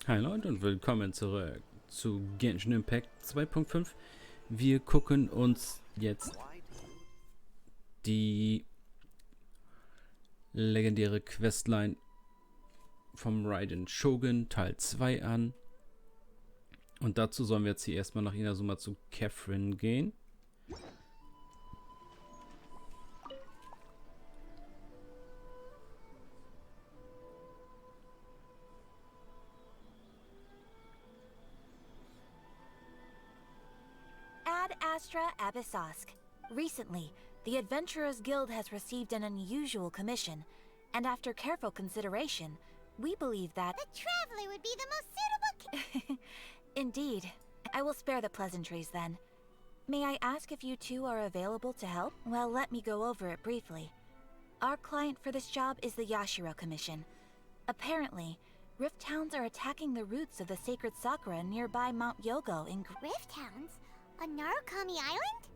Hi Leute und willkommen zurück zu Genshin Impact 2.5. Wir gucken uns jetzt die legendäre Questline vom Raiden Shogun Teil 2 an. Und dazu sollen wir jetzt hier erstmal nach Inazuma zu Catherine gehen. Ad Astra Abyssosk. Recently, the Adventurers Guild has received an unusual commission, and after careful consideration, we believe that the traveler would be the most suitable. Indeed. I will spare the pleasantries then. May I ask if you two are available to help? Well, let me go over it briefly. Our client for this job is the Yashiro Commission. Apparently, Rift Towns are attacking the roots of the sacred sakura nearby Mount Yogo in Rift Towns? On Narukami Island?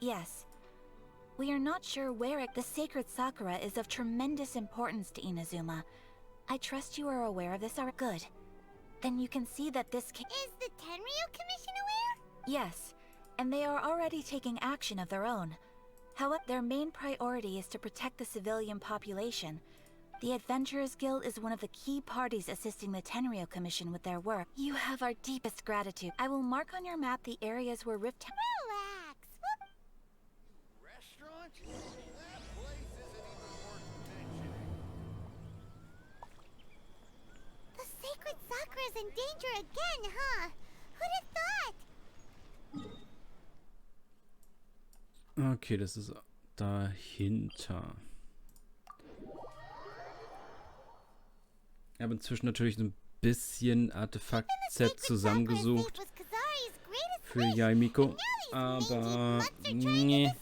Yes. We are not sure where the sacred sakura is of tremendous importance to Inazuma. I trust you are aware of this. Are good. Then you can see that this Is the Tenryu Commission aware? Yes, and they are already taking action of their own. However, their main priority is to protect the civilian population. The Adventurers Guild is one of the key parties assisting the Tenryu Commission with their work. You have our deepest gratitude. I will mark on your map the areas where Rift Town. Relax. Restaurant? That place isn't even worth mentioning. The sacred sakura's in danger again, huh? Who'd have thought? Okay, das ist dahinter. Ich habe inzwischen natürlich ein bisschen Artefakt-Set zusammengesucht für Yaimiko, aber nee.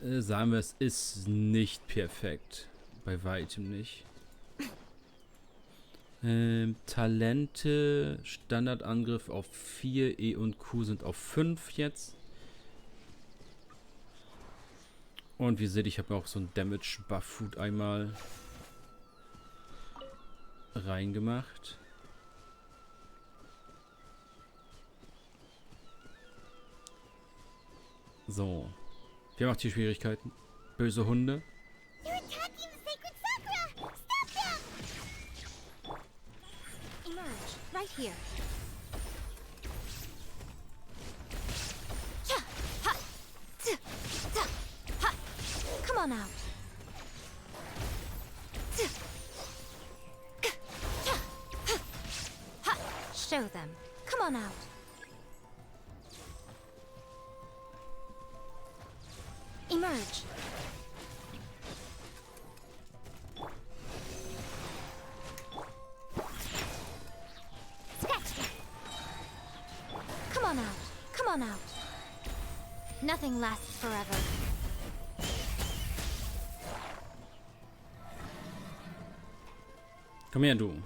Sagen wir, es ist nicht perfekt. Bei weitem nicht. Talente, Standardangriff auf 4, E und Q sind auf 5 jetzt. Und wie ihr seht, ich habe auch so ein Damage-Buff-Food einmal reingemacht. So. Wir haben auch die Schwierigkeiten. Böse Hunde. Emerge right here. Come on out. Show them. Come on out. Emerge. Scratch them. Come on out. Come on out. Nothing lasts forever. Komm her, du.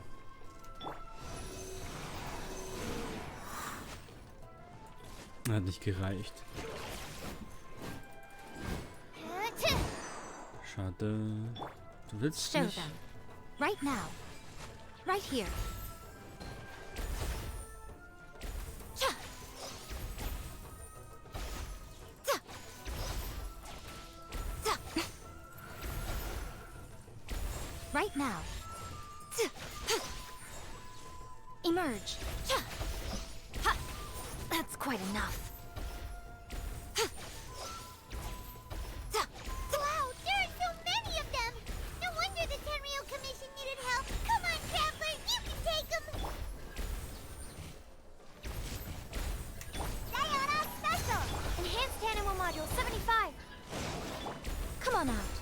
Hat nicht gereicht. Schade. Du willst Show nicht? them. Right now. Right here. Right now. Emerge. That's quite enough. Wow, there are so many of them! No wonder the Tenryu Commission needed help. Come on, Traveler, you can take them! Sayonara Special! Enhanced Animal Module 75! Come on out.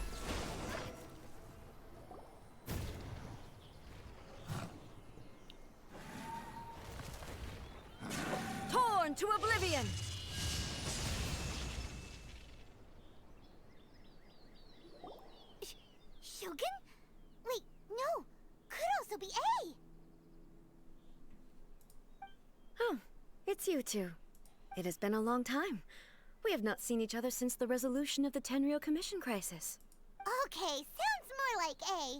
Torn to oblivion! Shogun? Wait, no. Could also be A. Oh, it's you two. It has been a long time. We have not seen each other since the resolution of the Tenryu Commission crisis. Okay, sounds more more like A.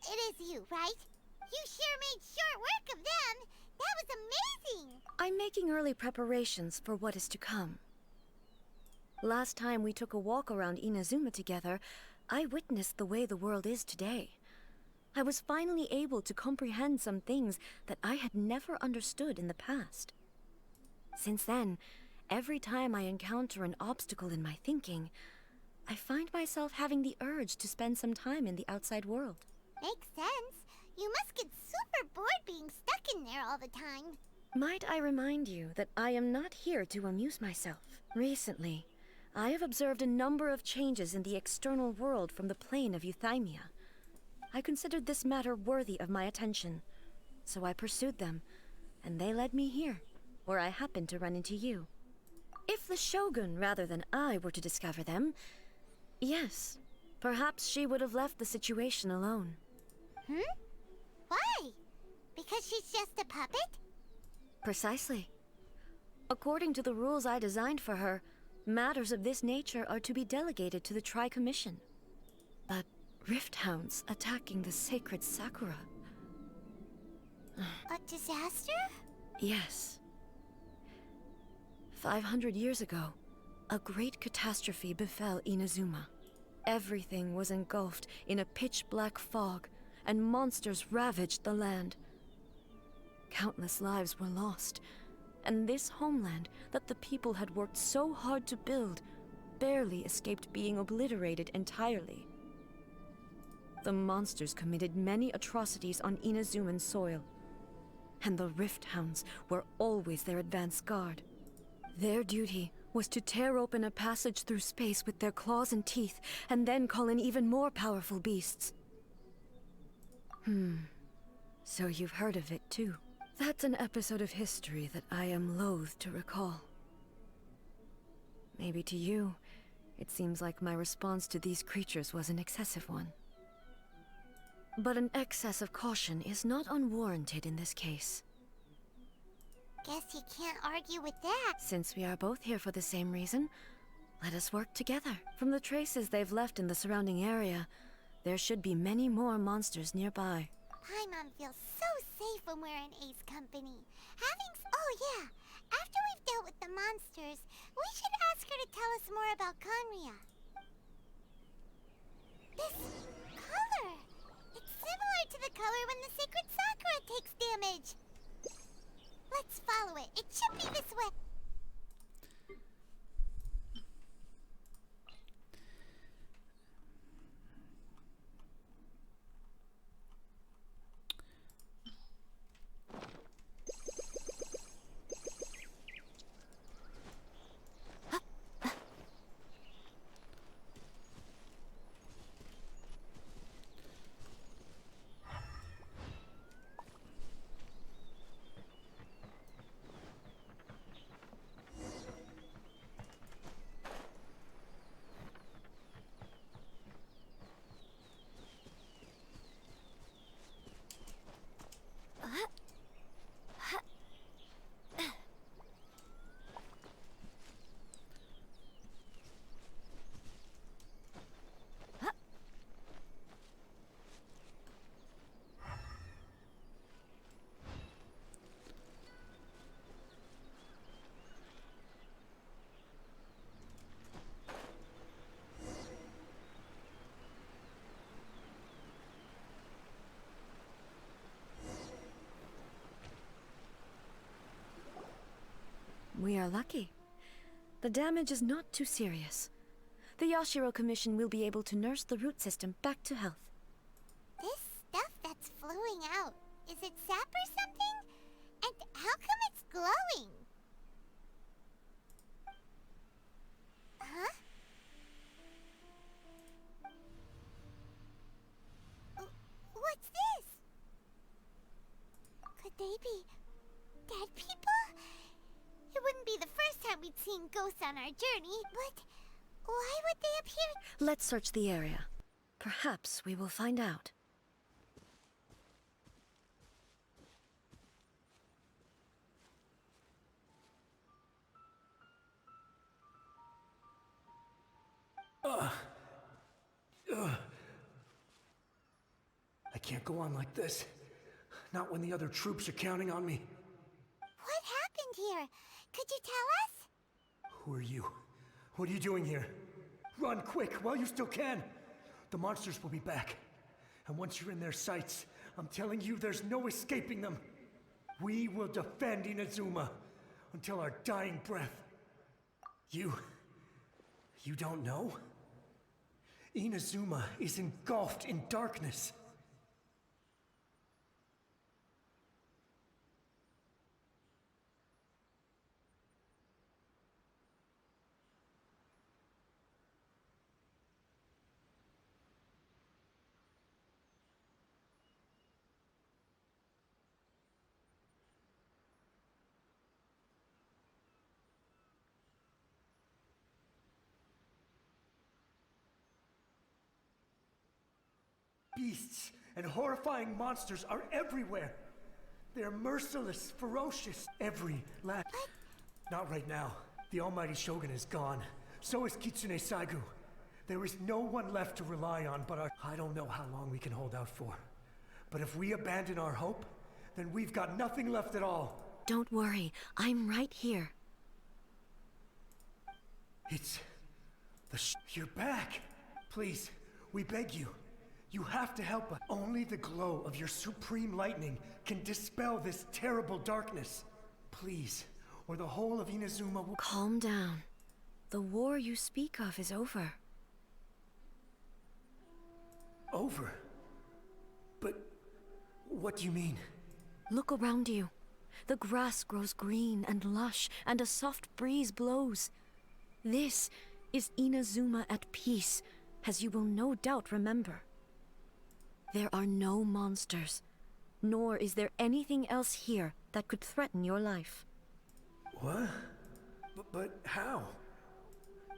It is you, right? You sure made short work of them. That was amazing. I'm making early preparations for what is to come. Last time we took a walk around Inazuma together, I witnessed the way the world is today. I was finally able to comprehend some things that I had never understood in the past. Since then, every time I encounter an obstacle in my thinking, I find myself having the urge to spend some time in the outside world. Makes sense. You must get super bored being stuck in there all the time. Might I remind you that I am not here to amuse myself. Recently, I have observed a number of changes in the external world from the plane of Euthymia. I considered this matter worthy of my attention, so I pursued them, and they led me here, where I happened to run into you. If the Shogun rather than I were to discover them, yes, perhaps she would have left the situation alone. Why? Because she's just a puppet? Precisely. According to the rules I designed for her, matters of this nature are to be delegated to the Tri-Commission. But Rift Hounds attacking the sacred Sakura... A disaster? Yes. 500 years ago, a great catastrophe befell Inazuma. Everything was engulfed in a pitch-black fog, and monsters ravaged the land. Countless lives were lost, and this homeland that the people had worked so hard to build barely escaped being obliterated entirely. The monsters committed many atrocities on Inazuman soil, and the Rift Hounds were always their advance guard. Their duty was to tear open a passage through space with their claws and teeth, and then call in even more powerful beasts. So you've heard of it too. That's an episode of history that I am loath to recall. Maybe to you, it seems like my response to these creatures was an excessive one. But an excess of caution is not unwarranted in this case. Guess you can't argue with that. Since we are both here for the same reason, let us work together. From the traces they've left in the surrounding area, there should be many more monsters nearby. Paimon feels so safe when we're in Ace company. Oh yeah, after we've dealt with the monsters, we should ask her to tell us more about Conria. This color! It's similar to the color when the sacred Sakura takes damage. Let's follow it. It should be this way. We are lucky. The damage is not too serious. The Yashiro Commission will be able to nurse the root system back to health. This stuff that's flowing out, is it sap or something? And how come it's glowing? Huh? What's this? Could they be dead people? It wouldn't be the first time we'd seen ghosts on our journey, but why would they appear? Let's search the area. Perhaps we will find out. can't go on like this. Not when the other troops are counting on me. What happened here? Could you tell us? Who are you? What are you doing here? Run quick while you still can. The monsters will be back. And once you're in their sights, I'm telling you there's no escaping them. We will defend Inazuma until our dying breath. You don't know? Inazuma is engulfed in darkness. Beasts and horrifying monsters are everywhere. They're merciless, ferocious, every last... Not right now. The almighty Shogun is gone. So is Kitsune Saigu. There is no one left to rely on but our... I don't know how long we can hold out for. But if we abandon our hope, then we've got nothing left at all. Don't worry, I'm right here. It's... You're back! Please, we beg you. You have to help us. Only the glow of your supreme lightning can dispel this terrible darkness. Please, or the whole of Inazuma will... Calm down. The war you speak of is over. Over? But... what do you mean? Look around you. The grass grows green and lush, and a soft breeze blows. This is Inazuma at peace, as you will no doubt remember. There are no monsters, nor is there anything else here that could threaten your life. What? But how?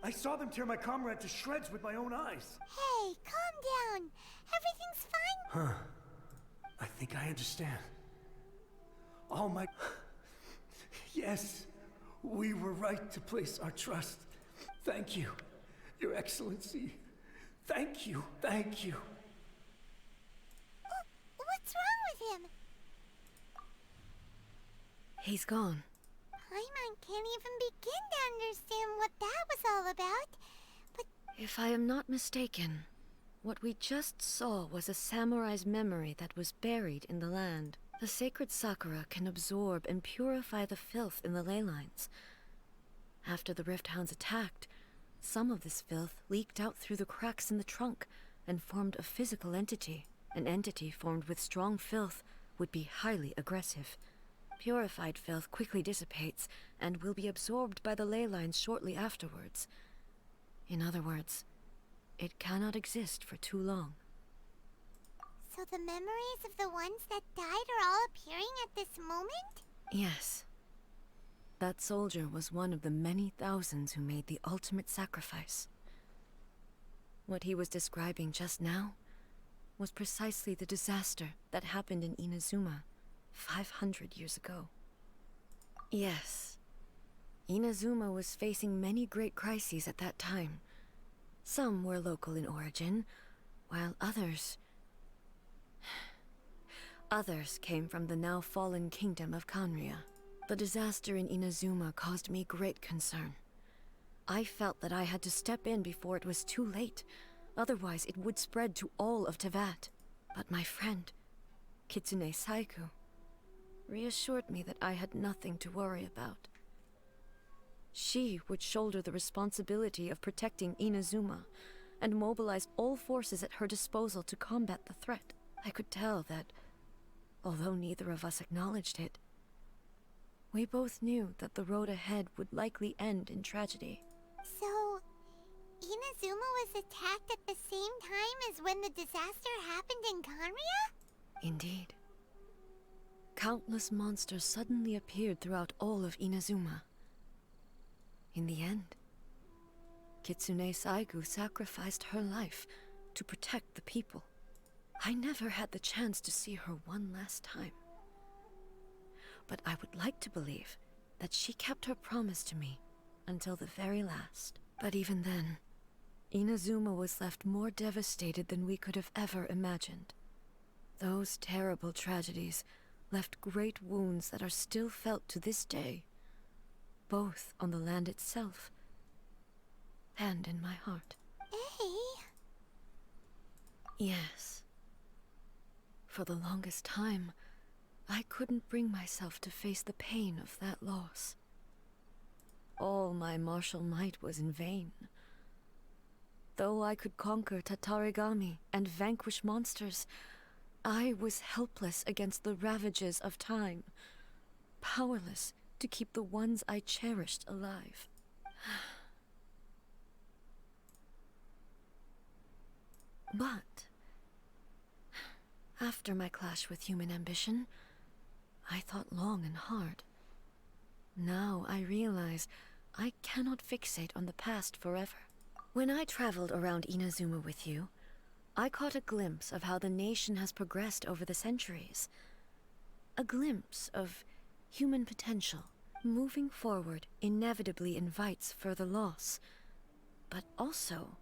I saw them tear my comrade to shreds with my own eyes. Hey, calm down. Everything's fine. Huh. I think I understand. All my... Yes, we were right to place our trust. Thank you, Your Excellency. Thank you, thank you. What's wrong with him? He's gone. Paimon can't even begin to understand what that was all about. But If I am not mistaken, what we just saw was a samurai's memory that was buried in the land. The sacred sakura can absorb and purify the filth in the ley lines. After the Rift Hounds attacked, some of this filth leaked out through the cracks in the trunk and formed a physical entity. An entity formed with strong filth would be highly aggressive. Purified filth quickly dissipates and will be absorbed by the ley lines shortly afterwards. In other words, it cannot exist for too long. so the memories of the ones that died are all appearing at this moment? Yes. That soldier was one of the many thousands who made the ultimate sacrifice. What he was describing just now was precisely the disaster that happened in Inazuma 500 years ago. Yes, Inazuma was facing many great crises at that time. Some were local in origin, while others came from the now fallen kingdom of Kanria. The disaster in Inazuma caused me great concern. I felt that I had to step in before it was too late, otherwise it would spread to all of Teyvat. But my friend, Kitsune Saiku, reassured me that I had nothing to worry about. She would shoulder the responsibility of protecting Inazuma and mobilize all forces at her disposal to combat the threat. I could tell that, although neither of us acknowledged it, we both knew that the road ahead would likely end in tragedy. So, Inazuma was attacked at the same time as when the disaster happened in Kanria? Indeed. Countless monsters suddenly appeared throughout all of Inazuma. In the end, Kitsune Saigu sacrificed her life to protect the people. I never had the chance to see her one last time. But I would like to believe that she kept her promise to me until the very last. But even then, Inazuma was left more devastated than we could have ever imagined. Those terrible tragedies left great wounds that are still felt to this day, both on the land itself and in my heart. Eh? Yes. For the longest time, I couldn't bring myself to face the pain of that loss. All my martial might was in vain. Though I could conquer Tatarigami and vanquish monsters, I was helpless against the ravages of time, powerless to keep the ones I cherished alive. But after my clash with human ambition, I thought long and hard. Now I realize I cannot fixate on the past forever. When I traveled around Inazuma with you, I caught a glimpse of how the nation has progressed over the centuries. A glimpse of human potential. Moving forward inevitably invites further loss, but also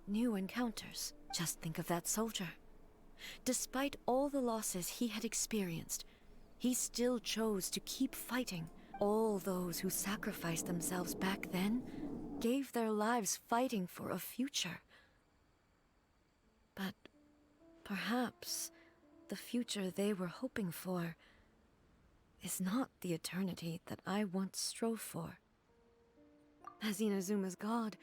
new encounters. Just think of that soldier. Despite all the losses he had experienced, he still chose to keep fighting. All those who sacrificed themselves back then gave their lives fighting for a future. But perhaps the future they were hoping for is not the eternity that I once strove for. As Inazuma's god,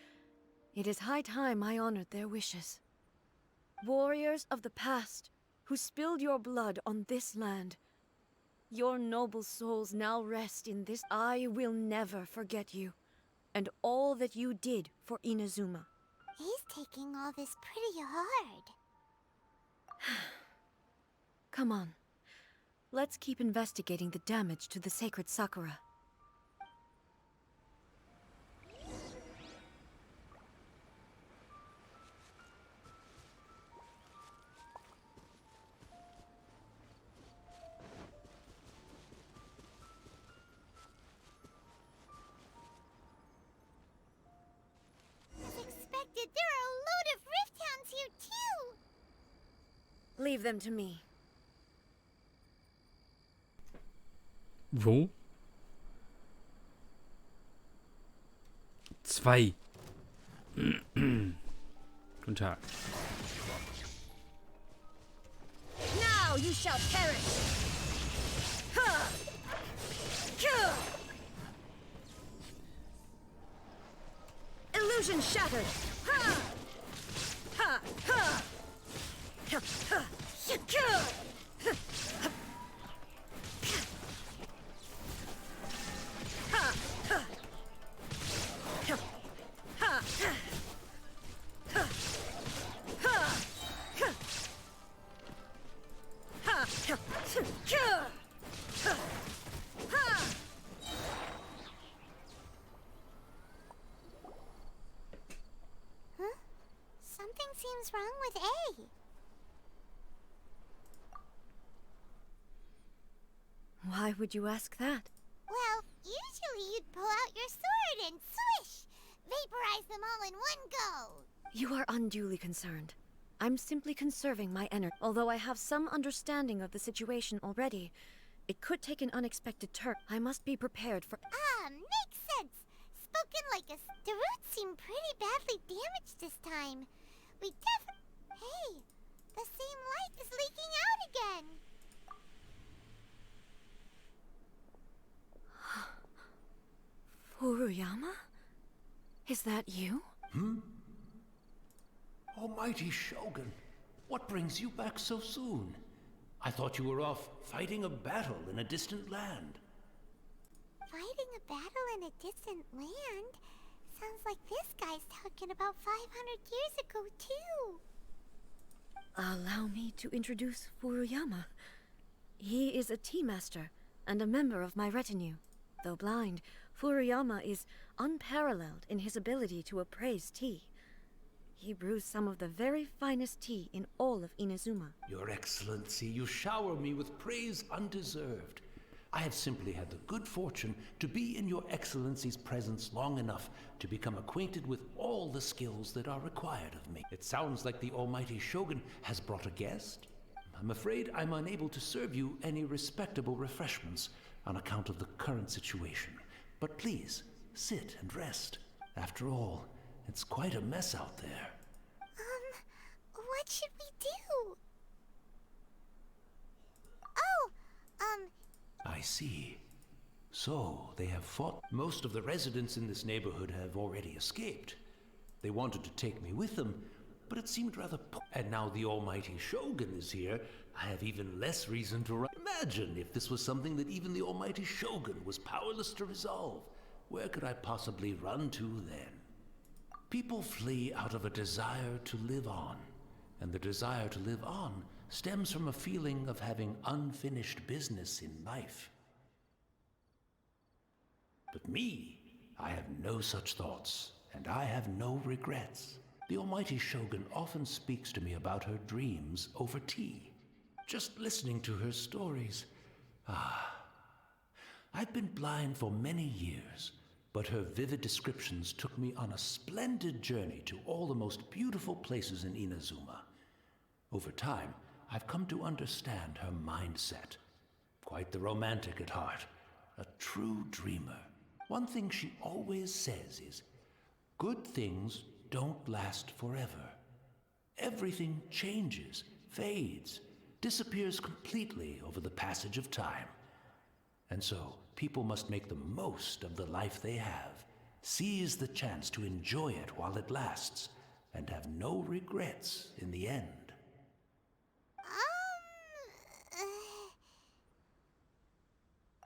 it is high time I honored their wishes. Warriors of the past, who spilled your blood on this land, your noble souls now rest in this. I will never forget you, and all that you did for Inazuma. He's taking all this pretty hard. Come on. Let's keep investigating the damage to the sacred Sakura. As expected, there are a load of Rift Hounds here too! Leave them to me. Wo? 2. Guten Tag. Now you shall perish! Ha! Ka! Illusion shattered! Ha! Ha! Ha! Ha! Ha! Ka! Huh? Something seems wrong with A. Why would you ask that? Well, usually you'd pull out your sword and swish! Vaporize them all in one go! You are unduly concerned. I'm simply conserving my energy. Although I have some understanding of the situation already, it could take an unexpected turn. I must be prepared for... Ah, makes sense! Spoken like us. The roots seem pretty badly damaged this time. We Hey! The same light is leaking out again! Furuyama? Is that you? Almighty Shogun, what brings you back so soon? I thought you were off fighting a battle in a distant land. Fighting a battle in a distant land? Sounds like this guy's talking about 500 years ago, too. Allow me to introduce Furuyama. He is a tea master and a member of my retinue. Though blind, Furuyama is unparalleled in his ability to appraise tea. He brews some of the very finest tea in all of Inazuma. Your Excellency, you shower me with praise undeserved. I have simply had the good fortune to be in Your Excellency's presence long enough to become acquainted with all the skills that are required of me. It sounds like the Almighty Shogun has brought a guest. I'm afraid I'm unable to serve you any respectable refreshments on account of the current situation. But please, sit and rest. After all, it's quite a mess out there. What should we do? Oh, I see. So, they have fought. Most of the residents in this neighborhood have already escaped. They wanted to take me with them, but it seemed rather and now the almighty Shogun is here, I have even less reason to imagine if this was something that even the almighty Shogun was powerless to resolve. Where could I possibly run to then? People flee out of a desire to live on, and the desire to live on stems from a feeling of having unfinished business in life. But me, I have no such thoughts, and I have no regrets. The almighty Shogun often speaks to me about her dreams over tea. Just listening to her stories. I've been blind for many years, but her vivid descriptions took me on a splendid journey to all the most beautiful places in Inazuma. Over time, I've come to understand her mindset. Quite the romantic at heart, a true dreamer. One thing she always says is, good things don't last forever. Everything changes, fades, disappears completely over the passage of time. And so, people must make the most of the life they have, seize the chance to enjoy it while it lasts, and have no regrets in the end.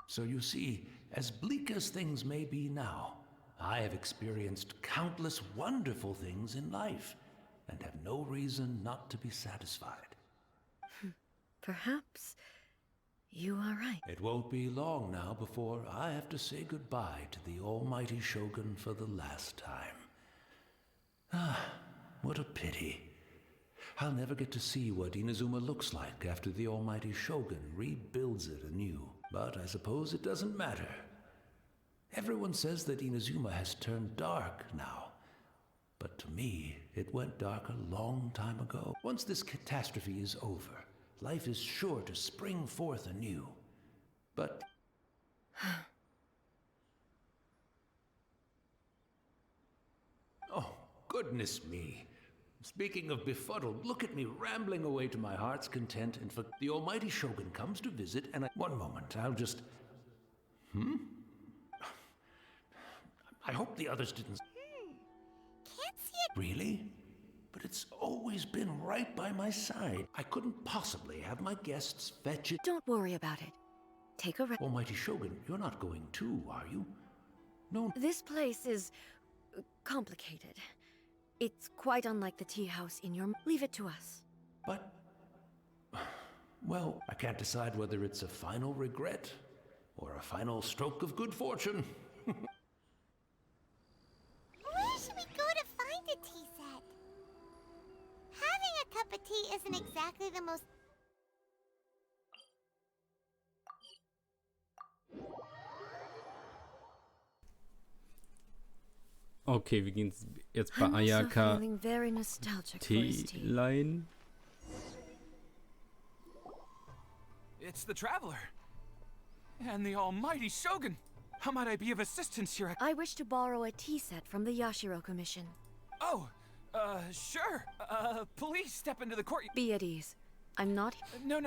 So you see, as bleak as things may be now, I have experienced countless wonderful things in life, and have no reason not to be satisfied. Perhaps you are right. It won't be long now before I have to say goodbye to the almighty Shogun for the last time. What a pity. I'll never get to see what Inazuma looks like after the almighty Shogun rebuilds it anew. But I suppose it doesn't matter. Everyone says that Inazuma has turned dark now. But to me, it went dark a long time ago. Once this catastrophe is over, life is sure to spring forth anew. But... oh, goodness me. Speaking of befuddled, look at me rambling away to my heart's content, and for the almighty Shogun comes to visit, and one moment, I'll just... I hope the others didn't... Can't see it. Really? But it's always been right by my side. I couldn't possibly have my guests fetch it. Don't worry about it. Take a rest. Almighty Shogun, you're not going too, are you? No. This place is complicated. It's quite unlike the tea house in your... Leave it to us. But... well, I can't decide whether it's a final regret or a final stroke of good fortune. Where should we go to find a tea set? Having a cup of tea isn't exactly the most... Okay, wir gehen jetzt bei I'm also Ayaka feeling very nostalgic for his Tee tea. leihen. It's the Traveler. And the almighty Shogun. How might I be of assistance here? I wish to borrow a tea set from the Yashiro Commission. Oh, sure. Please step into the court. Be at ease. I'm not... No.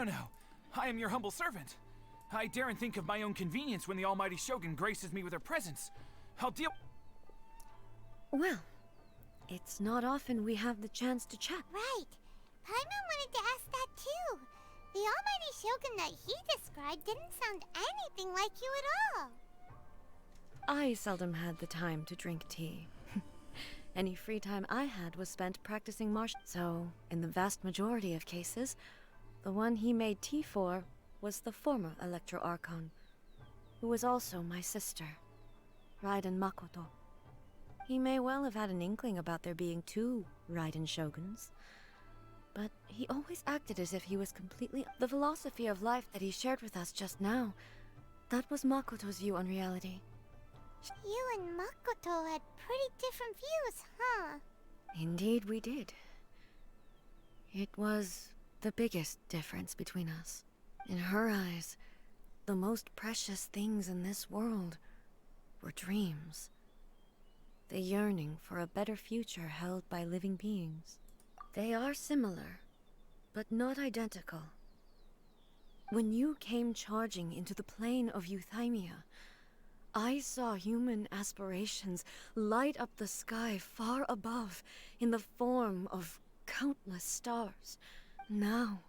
I am your humble servant. I daren't think of my own convenience when the almighty Shogun graces me with her presence. I'll deal... Well, it's not often we have the chance to chat. Right. Paimon wanted to ask that too. The almighty Shogun that he described didn't sound anything like you at all. I seldom had the time to drink tea. Any free time I had was spent practicing martial. So, in the vast majority of cases, the one he made tea for was the former Electro Archon, who was also my sister, Raiden Makoto. He may well have had an inkling about there being two Raiden Shoguns, but he always acted as if he was completely... The philosophy of life that he shared with us just now, that was Makoto's view on reality. You and Makoto had pretty different views, huh? Indeed we did. It was the biggest difference between us. In her eyes, the most precious things in this world were dreams. The yearning for a better future held by living beings. They are similar, but not identical. When you came charging into the plane of Euthymia, I saw human aspirations light up the sky far above in the form of countless stars. Now,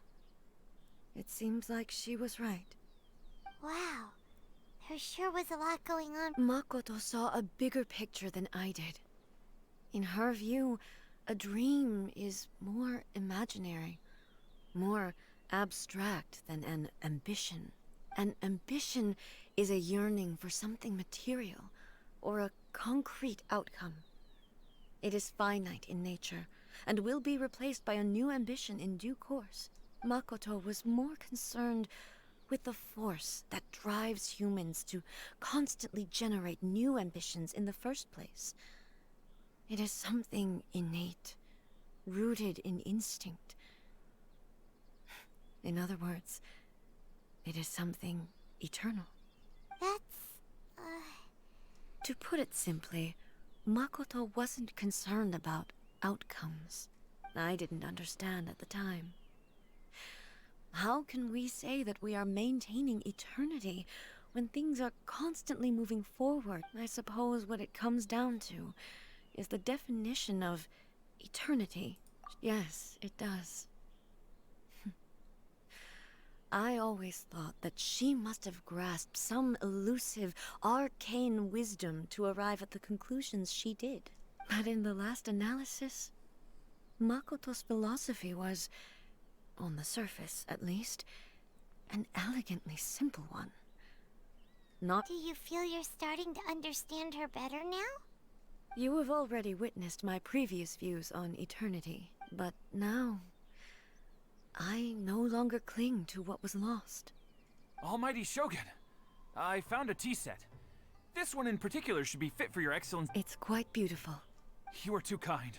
it seems like she was right. Wow. There sure was a lot going on. Makoto saw a bigger picture than I did. In her view, a dream is more imaginary, more abstract than an ambition. An ambition is a yearning for something material, or a concrete outcome. It is finite in nature, and will be replaced by a new ambition in due course. Makoto was more concerned with the force that drives humans to constantly generate new ambitions in the first place. It is something innate, rooted in instinct. In other words, it is something eternal. That's... To put it simply, Makoto wasn't concerned about outcomes. I didn't understand at the time. How can we say that we are maintaining eternity when things are constantly moving forward? I suppose what it comes down to is the definition of eternity. Yes, it does. I always thought that she must have grasped some elusive, arcane wisdom to arrive at the conclusions she did. But in the last analysis, Makoto's philosophy was, on the surface at least, an elegantly simple one. Not... Do you feel you're starting to understand her better now? You have already witnessed my previous views on eternity, but now I no longer cling to what was lost. Almighty Shogun, I found a tea set. This one in particular should be fit for your excellence. It's quite beautiful. You are too kind.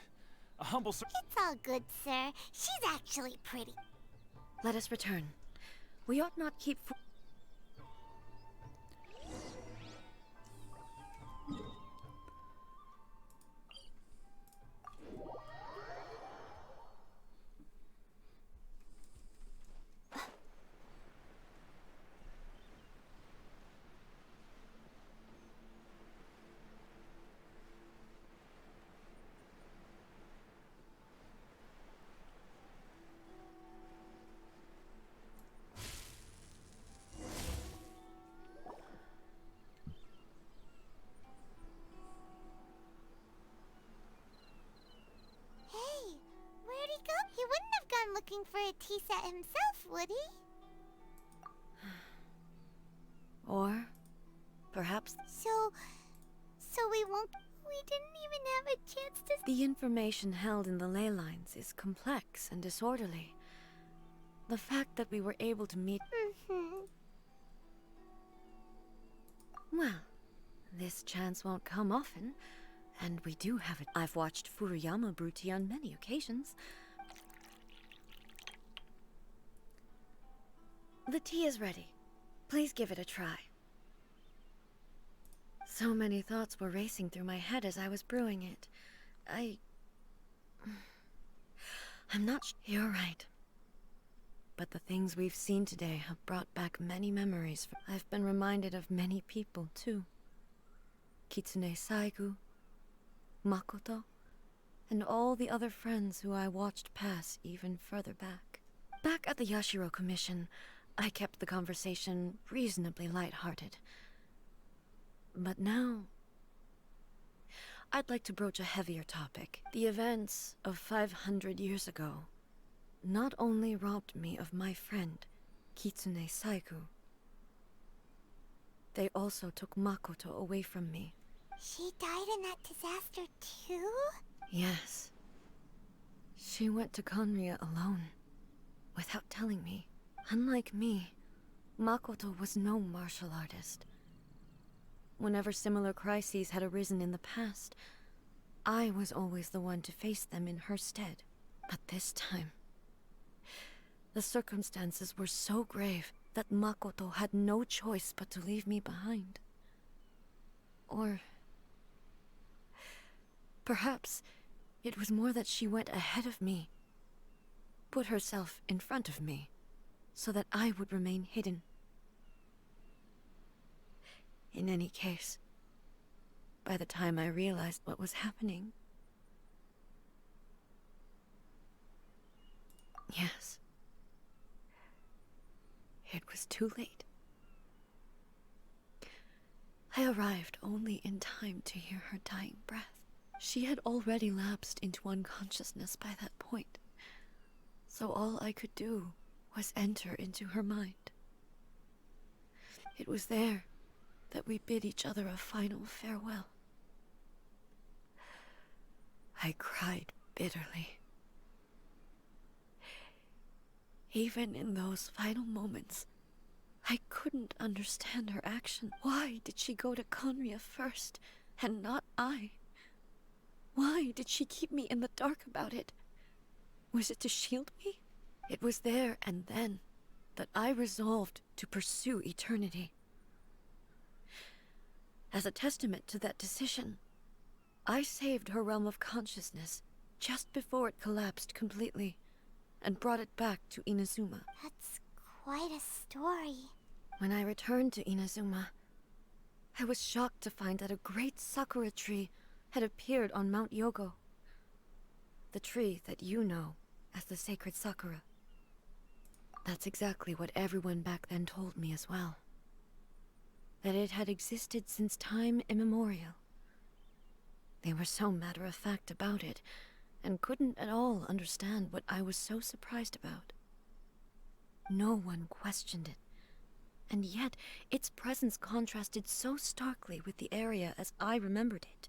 A humble It's all good, sir. She's actually pretty. Let us return. We ought not keep... Where'd he go? He wouldn't have gone looking for a tea set himself, would he? Or perhaps... So we won't... We didn't even have a chance to... The information held in the ley lines is complex and disorderly. The fact that we were able to meet... Well, this chance won't come often, and we do have it. I've watched Furuyama brew tea on many occasions. The tea is ready. Please give it a try. So many thoughts were racing through my head as I was brewing it. I'm not You're right. But the things we've seen today have brought back many memories. I've been reminded of many people, too. Kitsune Saigu, Makoto, and all the other friends who I watched pass even further back. Back at the Yashiro Commission, I kept the conversation reasonably light-hearted. But now, I'd like to broach a heavier topic. The events of 500 years ago not only robbed me of my friend, Kitsune Saigu, they also took Makoto away from me. She died in that disaster too? Yes. She went to Konria alone, without telling me. Unlike me, Makoto was no martial artist. Whenever similar crises had arisen in the past, I was always the one to face them in her stead. But this time, The circumstances were so grave that Makoto had no choice but to leave me behind. Or perhaps it was more that she went ahead of me, put herself in front of me, so that I would remain hidden. In any case, by the time I realized what was happening... Yes. It was too late. I arrived only in time to hear her dying breath. She had already lapsed into unconsciousness by that point, so all I could do was enter into her mind. It was there that we bid each other a final farewell. I cried bitterly. Even in those final moments, I couldn't understand her action. Why did she go to Conria first, and not I? Why did she keep me in the dark about it? Was it to shield me? It was there and then that I resolved to pursue eternity. As a testament to that decision, I saved her realm of consciousness just before it collapsed completely, and brought it back to Inazuma. That's quite a story. When I returned to Inazuma, I was shocked to find that a great sakura tree had appeared on Mount Yogo. The tree that you know as the sacred sakura. That's exactly what everyone back then told me as well. That it had existed since time immemorial. They were so matter-of-fact about it, and couldn't at all understand what I was so surprised about. No one questioned it, and yet its presence contrasted so starkly with the area as I remembered it.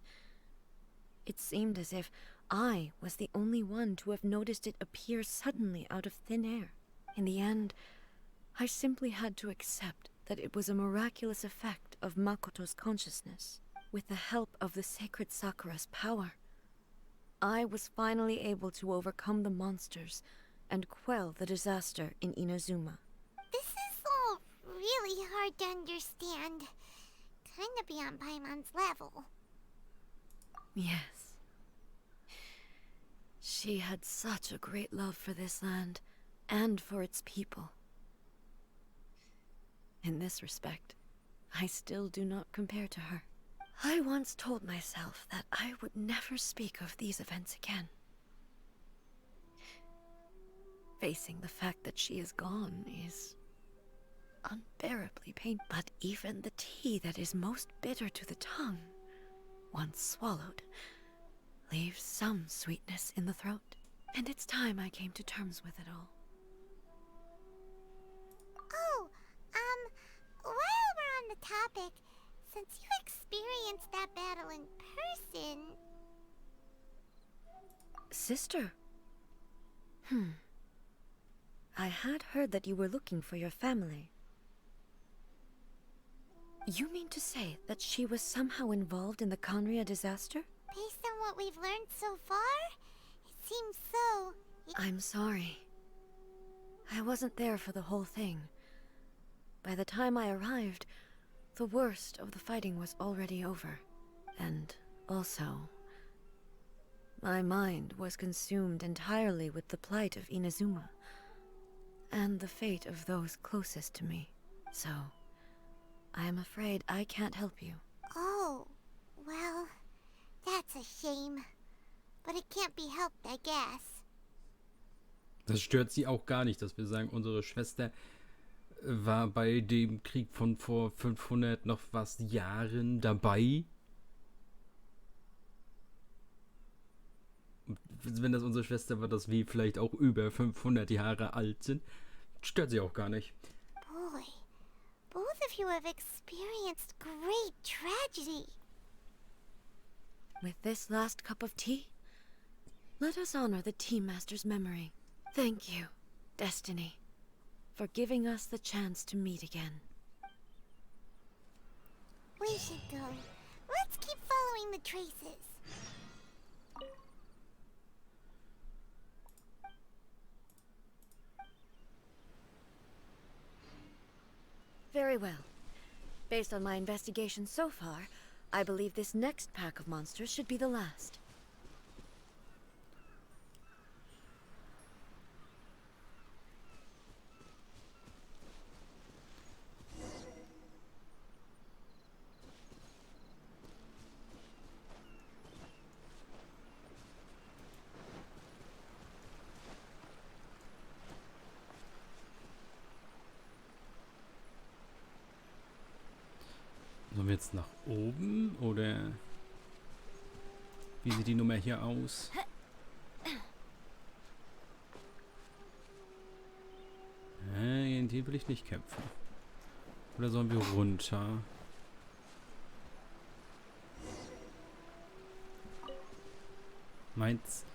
It seemed as if I was the only one to have noticed it appear suddenly out of thin air. In the end, I simply had to accept that it was a miraculous effect of Makoto's consciousness. With the help of the sacred Sakura's power, I was finally able to overcome the monsters and quell the disaster in Inazuma. This is all really hard to understand. Kinda beyond Paimon's level. Yes. She had such a great love for this land, and for its people. In this respect, I still do not compare to her. I once told myself that I would never speak of these events again. Facing the fact that she is gone is unbearably painful. But even the tea that is most bitter to the tongue, once swallowed, leaves some sweetness in the throat. And it's time I came to terms with it all. Oh, while we're on the topic, since you experienced that battle in person... Sister? I had heard that you were looking for your family. You mean to say that she was somehow involved in the Conria disaster? Based on what we've learned so far, it seems so. I'm sorry. I wasn't there for the whole thing. By the time I arrived, the worst of the fighting was already over. And also, my mind was consumed entirely with the plight of Inazuma, and the fate of those closest to me. So, I am afraid I can't help you. Oh, well, that's a shame. But it can't be helped, I guess. Das stört sie auch gar nicht, dass wir sagen, unsere Schwester war bei dem Krieg von vor 500 noch was Jahren dabei. Wenn das unsere Schwester war, dass wir vielleicht auch über 500 Jahre alt sind, stört sie auch gar nicht. Boy, both of you have experienced great tragedy. With this last cup of tea, let us honor the Tea Master's memory. Thank you, Destiny, for giving us the chance to meet again. We should go. Let's keep following the traces. Very well. Based on my investigation so far, I believe this next pack of monsters should be the last. Sollen wir jetzt nach oben oder wie sieht die Nummer hier aus? In die will ich nicht kämpfen. Oder sollen wir runter? Meins.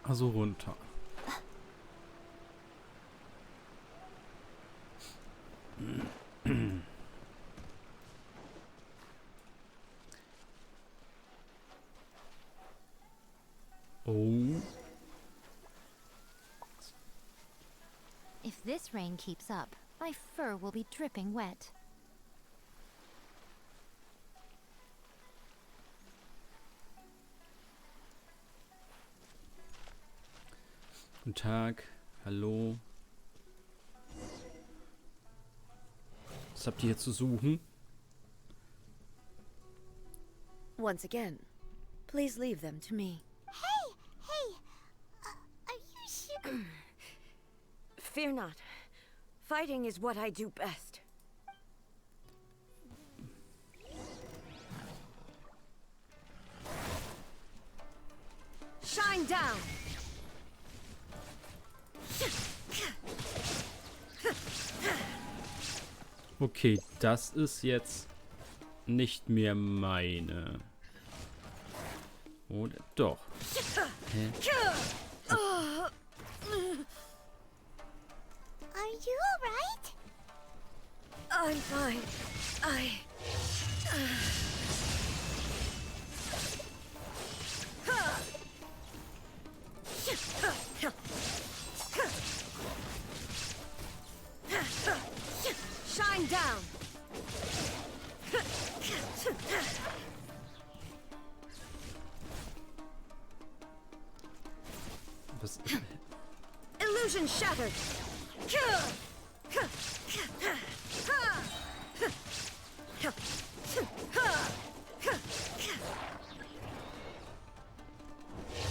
Also runter. Oh. If this rain keeps up, my fur will be dripping wet. Guten Tag. Hallo. Was habt ihr hier zu suchen? Once again, please leave them to me. Hey, are you sure? Fear not. Fighting is what I do best. Shine down! Okay, das ist jetzt nicht mehr meine. Oder doch? Hä? Are you alright? I'm fine. Shine down. Was? Illusion shattered.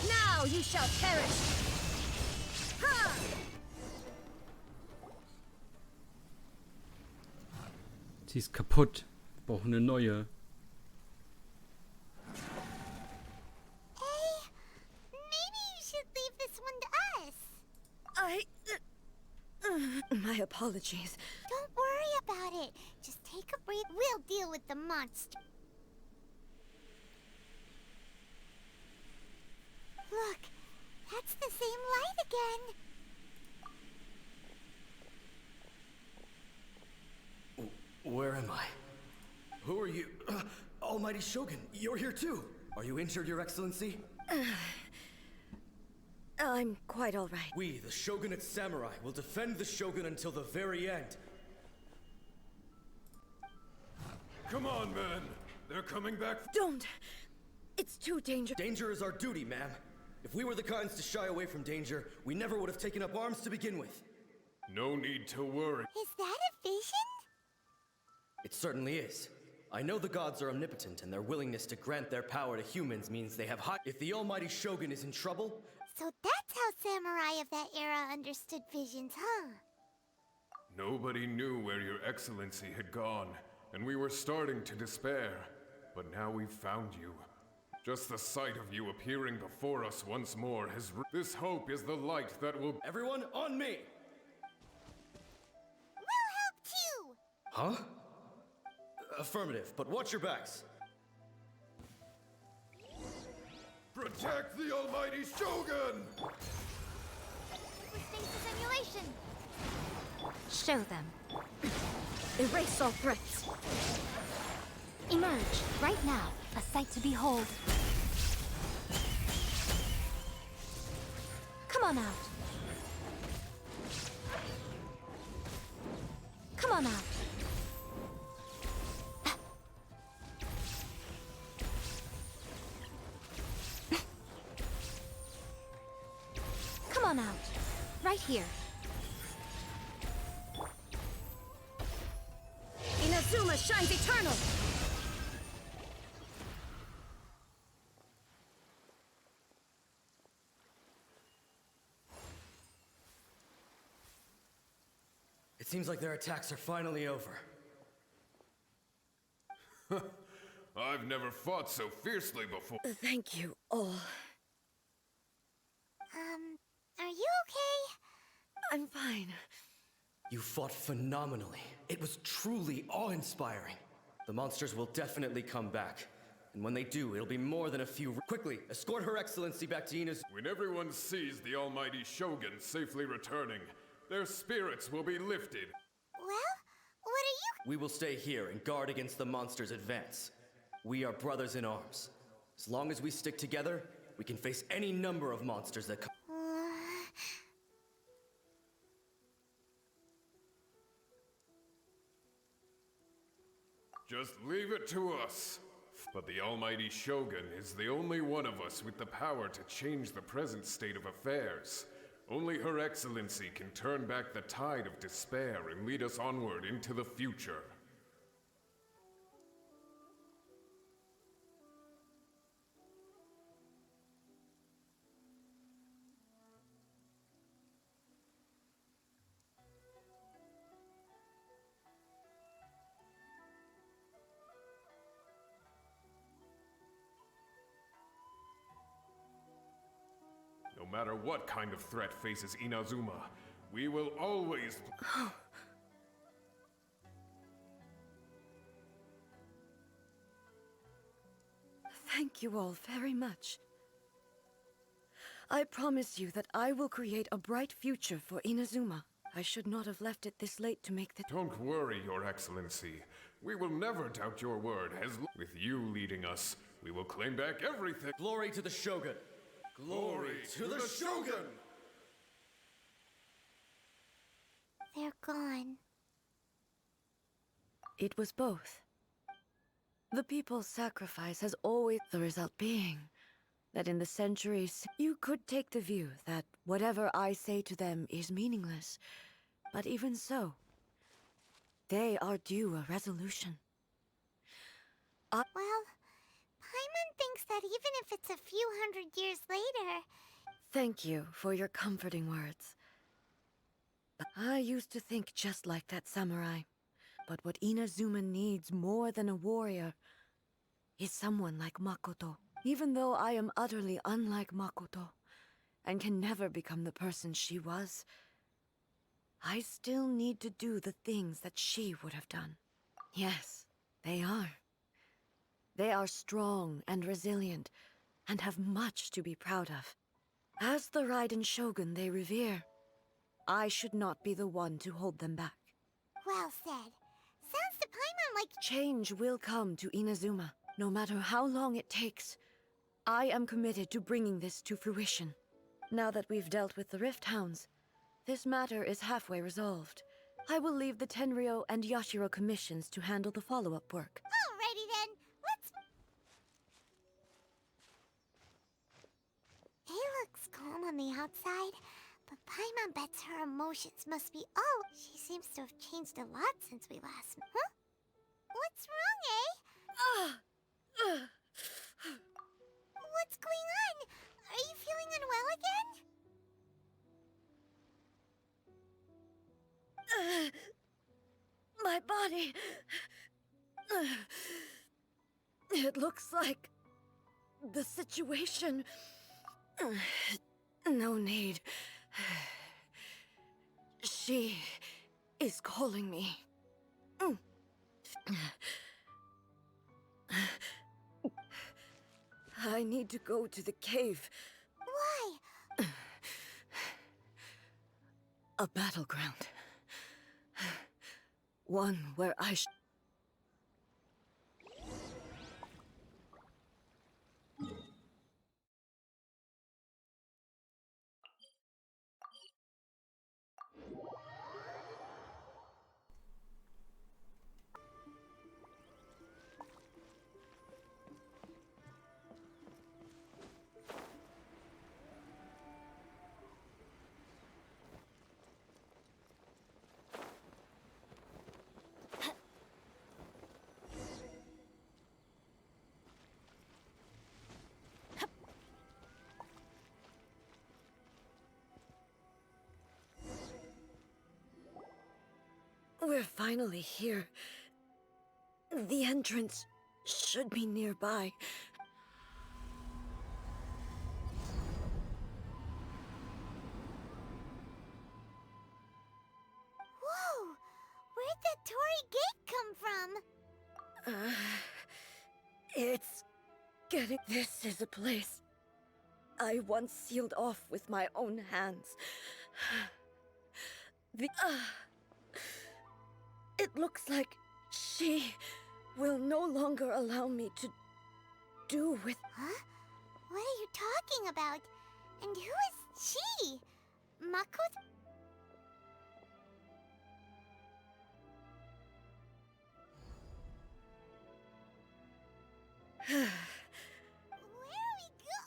Now you shall perish. Sie ist kaputt. Wir brauchen eine neue. Hey, maybe you should leave this one to us. My apologies. Don't worry about it. Just take a breath. We'll deal with the monster. Look, that's the same light again. Where am I? Who are you? Almighty Shogun, you're here too. Are you injured, Your Excellency? I'm quite all right. We, the Shogunate Samurai, will defend the Shogun until the very end. Come on, men. They're coming back. Don't! It's too dangerous. Danger is our duty, ma'am. If we were the kinds to shy away from danger, we never would have taken up arms to begin with. No need to worry. Is that a vision? It certainly is. I know the gods are omnipotent, and their willingness to grant their power to humans means they have high. If the Almighty Shogun is in trouble. So that's how samurai of that era understood visions, huh? Nobody knew where Your Excellency had gone, and we were starting to despair. But now we've found you. Just the sight of you appearing before us once more has. This hope is the light that will. Everyone, on me! We'll help too! Huh? Affirmative, but watch your backs. Protect the Almighty Shogun! With stasis emulation. Show them. Erase all threats. Emerge right now, a sight to behold. Come on out. on out. Come on out. Right here. Inazuma shines eternal! It seems like their attacks are finally over. I've never fought so fiercely before. Thank you all. Are you okay? I'm fine. You fought phenomenally. It was truly awe-inspiring. The monsters will definitely come back. And when they do, it'll be more than a few. Quickly, escort Her Excellency back to Ina's. When everyone sees the almighty Shogun safely returning, their spirits will be lifted. Well, what are you... We will stay here and guard against the monsters' advance. We are brothers in arms. As long as we stick together, we can face any number of monsters that come. Just leave it to us. But the almighty Shogun is the only one of us with the power to change the present state of affairs. Only Her Excellency can turn back the tide of despair and lead us onward into the future. No matter what kind of threat faces Inazuma, we will always... Thank you all very much. I promise you that I will create a bright future for Inazuma. I should not have left it this late to make the... Don't worry, Your Excellency. We will never doubt your word. With you leading us, we will claim back everything. Glory to the Shogun! Glory to the Shogun! They're gone. It was both. The people's sacrifice has always... The result being that in the centuries, you could take the view that whatever I say to them is meaningless. But even so, they are due a resolution. Well, Paimon thinks that even if it's a few hundred years later... Thank you for your comforting words. I used to think just like that samurai. But what Inazuma needs more than a warrior is someone like Makoto. Even though I am utterly unlike Makoto, and can never become the person she was, I still need to do the things that she would have done. Yes, they are. They are strong and resilient, and have much to be proud of. As the Raiden Shogun they revere, I should not be the one to hold them back. Well said. Sounds to Paimon like... Change will come to Inazuma, no matter how long it takes. I am committed to bringing this to fruition. Now that we've dealt with the Rift Hounds, this matter is halfway resolved. I will leave the Tenryo and Yashiro commissions to handle the follow-up work. Alrighty then, let's... He looks calm on the outside, but Paimon bets her emotions must be all... She seems to have changed a lot since we last... Huh? What's wrong, eh? What's going on? Are you feeling unwell again? My body... It looks like... the situation... No need. She is calling me. I need to go to the cave. Why? A battleground. One where I We're finally here. The entrance should be nearby. Whoa! Where'd that Torii gate come from? It's getting... This is a place I once sealed off with my own hands. It looks like she will no longer allow me to do with... Huh? What are you talking about? And who is she? Mako? Where are we go?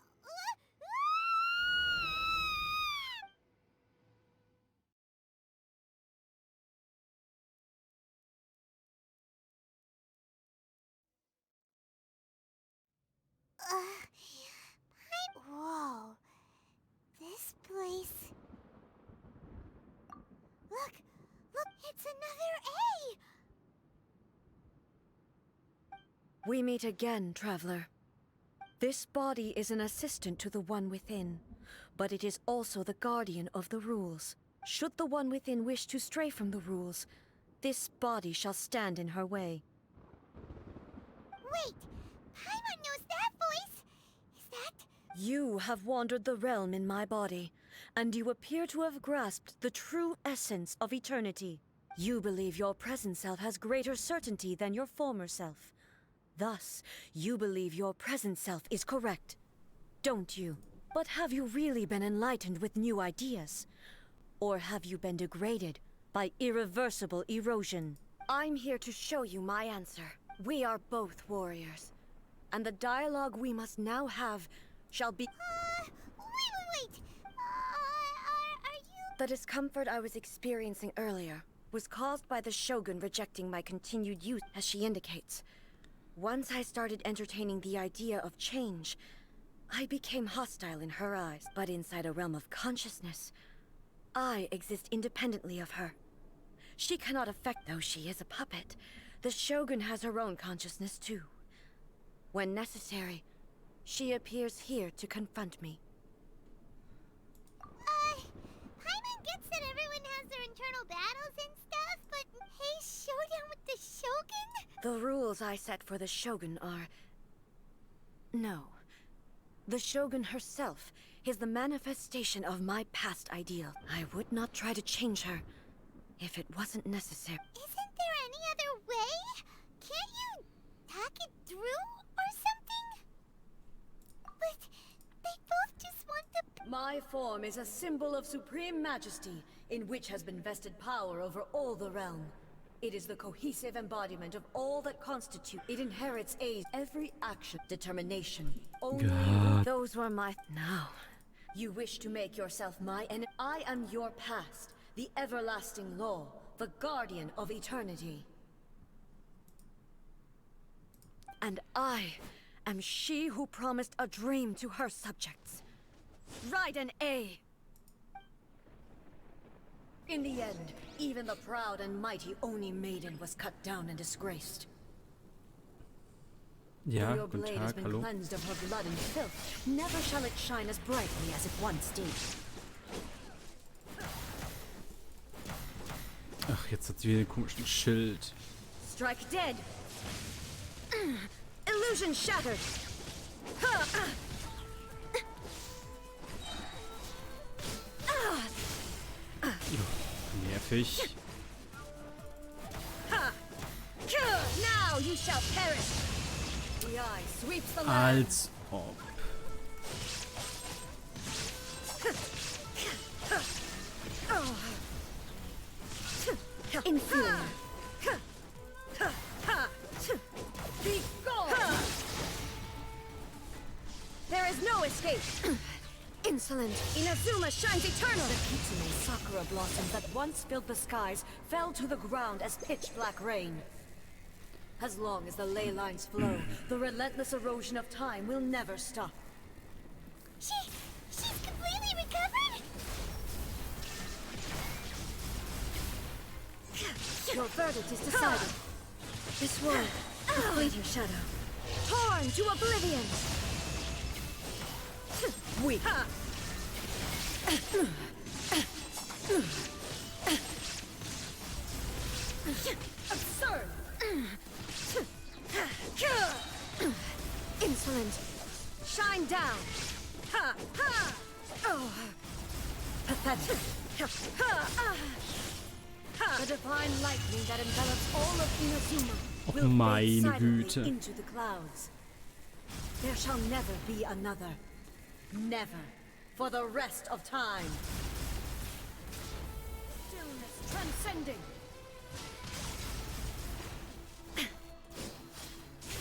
Whoa. This place... Look! Look! It's another A! We meet again, traveler. This body is an assistant to the one within, but it is also the guardian of the rules. Should the one within wish to stray from the rules, this body shall stand in her way. Wait! Paimon knows that voice! Is that... You have wandered the realm in my body, and you appear to have grasped the true essence of eternity. You believe your present self has greater certainty than your former self. Thus, you believe your present self is correct, don't you? But have you really been enlightened with new ideas? Or have you been degraded by irreversible erosion? I'm here to show you my answer. We are both warriors, and the dialogue we must now have shall be... Wait! Are you... The discomfort I was experiencing earlier was caused by the Shogun rejecting my continued use, as she indicates. Once I started entertaining the idea of change, I became hostile in her eyes. But inside a realm of consciousness, I exist independently of her. She cannot affect, though she is a puppet. The Shogun has her own consciousness too. When necessary, she appears here to confront me. Paimon gets that everyone has their internal battles and stuff, but Hei's showdown with the Shogun? The rules I set for the Shogun are... No. The Shogun herself is the manifestation of my past ideal. I would not try to change her if it wasn't necessary. Isn't there any other way? Can't you hack it through or something? But they both just want the... My form is a symbol of supreme majesty, in which has been vested power over all the realm. It is the cohesive embodiment of all that constitute. It inherits age, every action, determination. Only those were my... Now, you wish to make yourself my enemy. I am your past, the everlasting law, the guardian of eternity. And I am she who promised a dream to her subjects. Raiden A. In the end, even the proud and mighty Oni maiden was cut down and disgraced. Ja, Your guten blade has Tag, been hallo. cleansed of her blood and filth. Never shall it shine as brightly as it once did. Ach, jetzt hat sie wieder einen komischen Schild. Strike dead. Illusion shattered. Nervig. Now you shall perish. The eye sweeps the land. Als ob. Inferior. Be gone. There is no escape. Insolent. Inazuma shines eternal. The kitsune sakura blossoms that once filled the skies fell to the ground as pitch-black rain. As long as the ley lines flow, the relentless erosion of time will never stop. She's completely recovered? Your verdict is decided. This world will fleet your shadow. Torn to oblivion! Weak. Absurd! Insolent! Shine down! Ha! Ha! Oh! Pathetic! The divine lightning that envelops all of Inazuma will fade silently into the clouds. There shall never be another. Never. For the rest of time. Stillness transcending.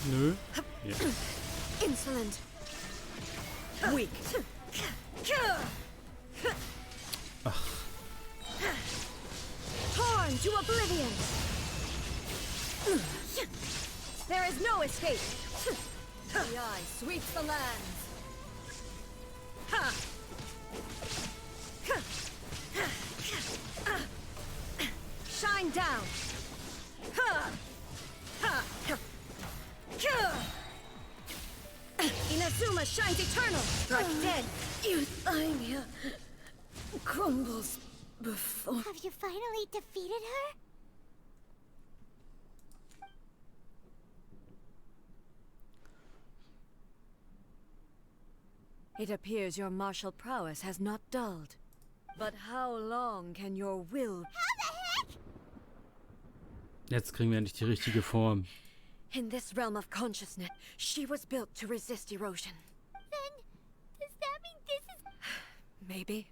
Nö. Ja. Insolent. Weak. Torn to oblivion. There is no escape. The eye sweeps the lands. Ha! Shine down. Ha! Ha! Inazuma shines eternal. Strike dead. Euthymia crumbles before. Have you finally defeated her? It appears your martial prowess has not dulled. But how long can your will... How the heck? Jetzt kriegen wir endlich die richtige Form. In this realm of consciousness, she was built to resist erosion. Then, does that mean this is... Maybe.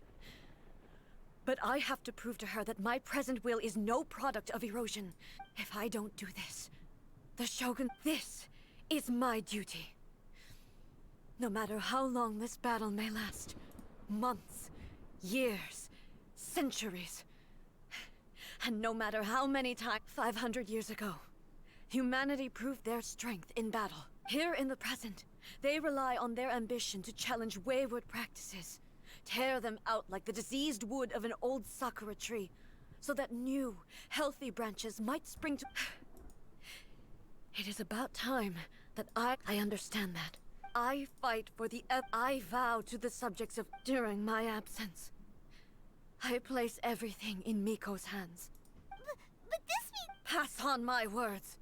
But I have to prove to her that my present will is no product of erosion. If I don't do this, the Shogun... This is my duty. No matter how long this battle may last. Months, years, centuries. And no matter how many times... 500 years ago, humanity proved their strength in battle. Here in the present, they rely on their ambition to challenge wayward practices. Tear them out like the diseased wood of an old sakura tree, so that new, healthy branches might spring to... It is about time that I understand that. I fight for the... I vow to the subjects of... During my absence, I place everything in Miko's hands. But this means... Pass on my words.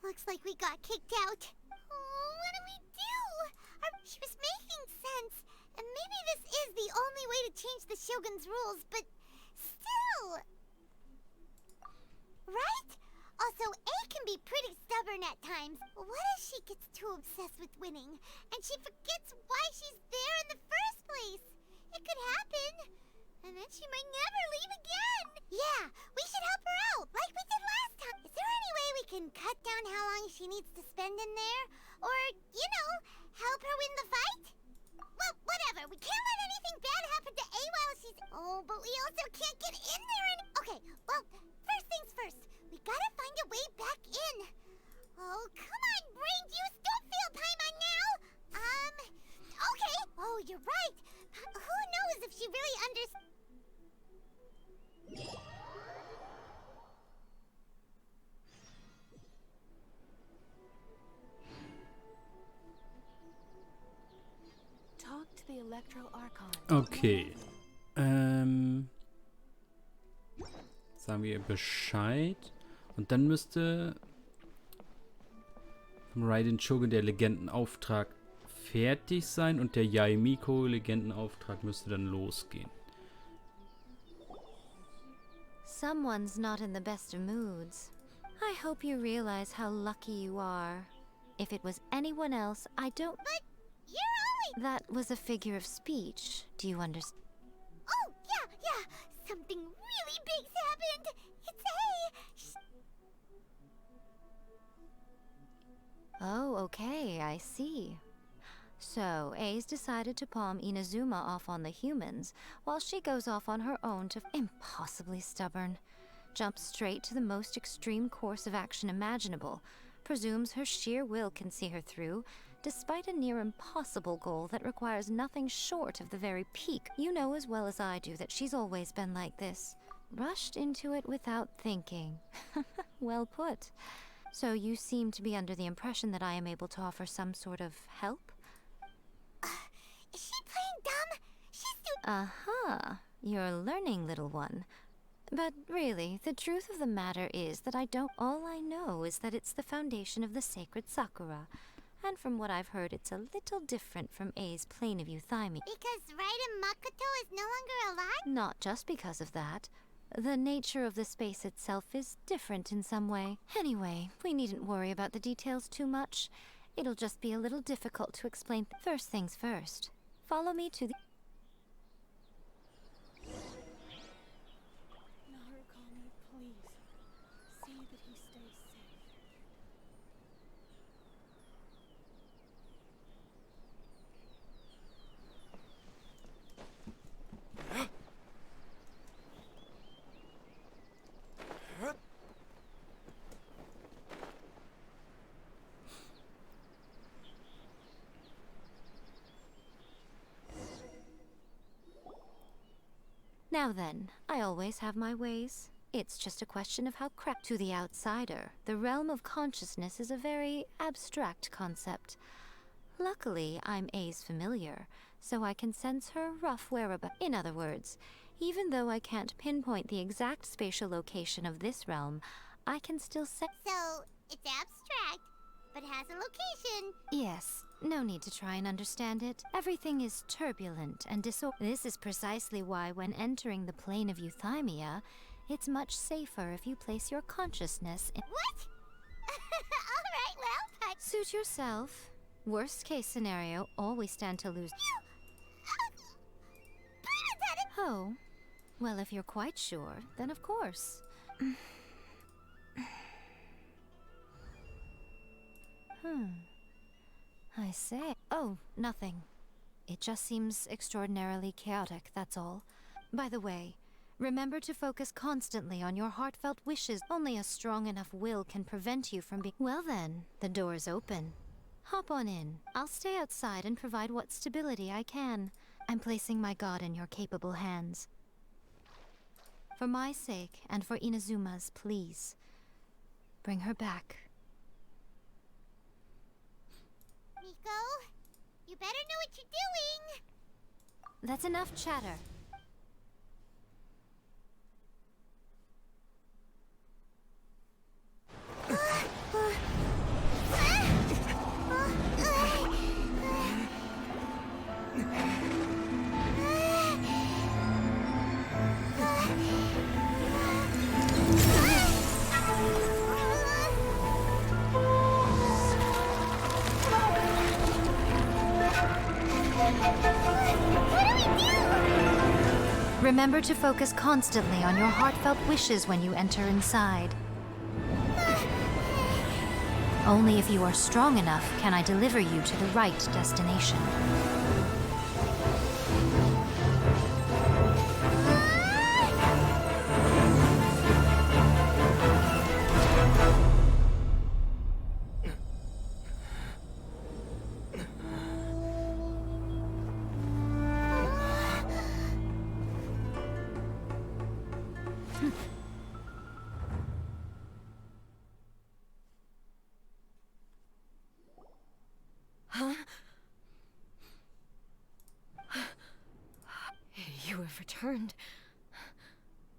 Looks like we got kicked out. Oh, what do we do? She was making sense. And maybe this is the only way to change the Shogun's rules, but still... Right? Also, A can be pretty stubborn at times. What if she gets too obsessed with winning, and she forgets why she's there in the first place? It could happen. And then she might never leave again. Yeah, we should help her out, like we did last time. Is there any way we can cut down how long she needs to spend in there? Or, you know, help her win the fight? Well, whatever. We can't let anything bad happen to A while she's... Oh, but we also can't get in there and... Okay, well, first things first. We gotta find a way back in. Oh, come on, brain juice. Don't feel Paimon now. Okay. Oh, you're right. Who knows if she really understands... Talk to the Electro Archon. Okay. Sagen wir ihr Bescheid. Und dann müsste vom Raiden Shogun der Legendenauftrag fertig sein und der Yaemiko Legendenauftrag müsste dann losgehen. Someone's not in the best of moods. I hope you realize how lucky you are. If it was anyone else, I don't... But you're always... That was a figure of speech. Do you understand? Oh, yeah. Something really big's happened. It's A. Oh, okay, I see. So, A's decided to palm Inazuma off on the humans, while she goes off on her own to... Impossibly stubborn. jumps straight to the most extreme course of action imaginable, presumes her sheer will can see her through, despite a near impossible goal that requires nothing short of the very peak. You know as well as I do that she's always been like this. Rushed into it without thinking. Well put. So you seem to be under the impression that I am able to offer some sort of help? Is she playing dumb? She's too— Aha, you're learning, little one. But really, the truth of the matter is that I don't— all I know is that it's the foundation of the sacred Sakura. And from what I've heard, it's a little different from A's plane of euthymia. Because Raiden Makoto is no longer alive? Not just because of that. The nature of the space itself is different in some way. Anyway, we needn't worry about the details too much. It'll just be a little difficult to explain. First things first. Follow me to the— Narukami, please. See that he stays safe. Now then, I always have my ways. It's just a question of how to the outsider. The realm of consciousness is a very abstract concept. Luckily, I'm A's familiar, so I can sense her rough whereabouts. In other words, even though I can't pinpoint the exact spatial location of this realm, I can still sense— So, it's abstract, but has a location. Yes, no need to try and understand it. Everything is turbulent and This is precisely why when entering the plane of euthymia, it's much safer if you place your consciousness in— What? Alright, well, but— Suit yourself. Worst case scenario, all we stand to lose— Oh, well, if you're quite sure, then of course. I say. Oh, nothing. It just seems extraordinarily chaotic, that's all. By the way, remember to focus constantly on your heartfelt wishes. Only a strong enough will can prevent you from being— Well then, the door's open. Hop on in. I'll stay outside and provide what stability I can. I'm placing my god in your capable hands. For my sake, and for Inazuma's, please. Bring her back. Miko, you better know what you're doing! That's enough chatter. Remember to focus constantly on your heartfelt wishes when you enter inside. Only if you are strong enough can I deliver you to the right destination. You have returned.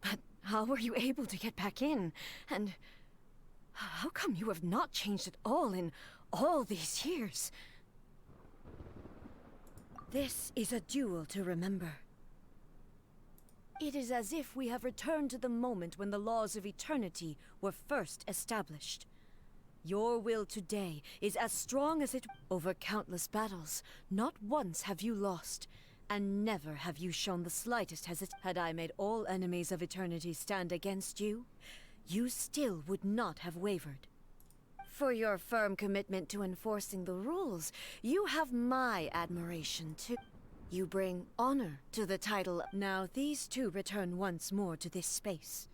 But how were you able to get back in? And how come you have not changed at all in all these years? This is a duel to remember. It is as if we have returned to the moment when the laws of eternity were first established. Your will today is as strong as it— Over countless battles, not once have you lost, and never have you shown the slightest hesitation. Had I made all enemies of eternity stand against you, you still would not have wavered. For your firm commitment to enforcing the rules, you have my admiration too. You bring honor to the title. Now these two return once more to this space.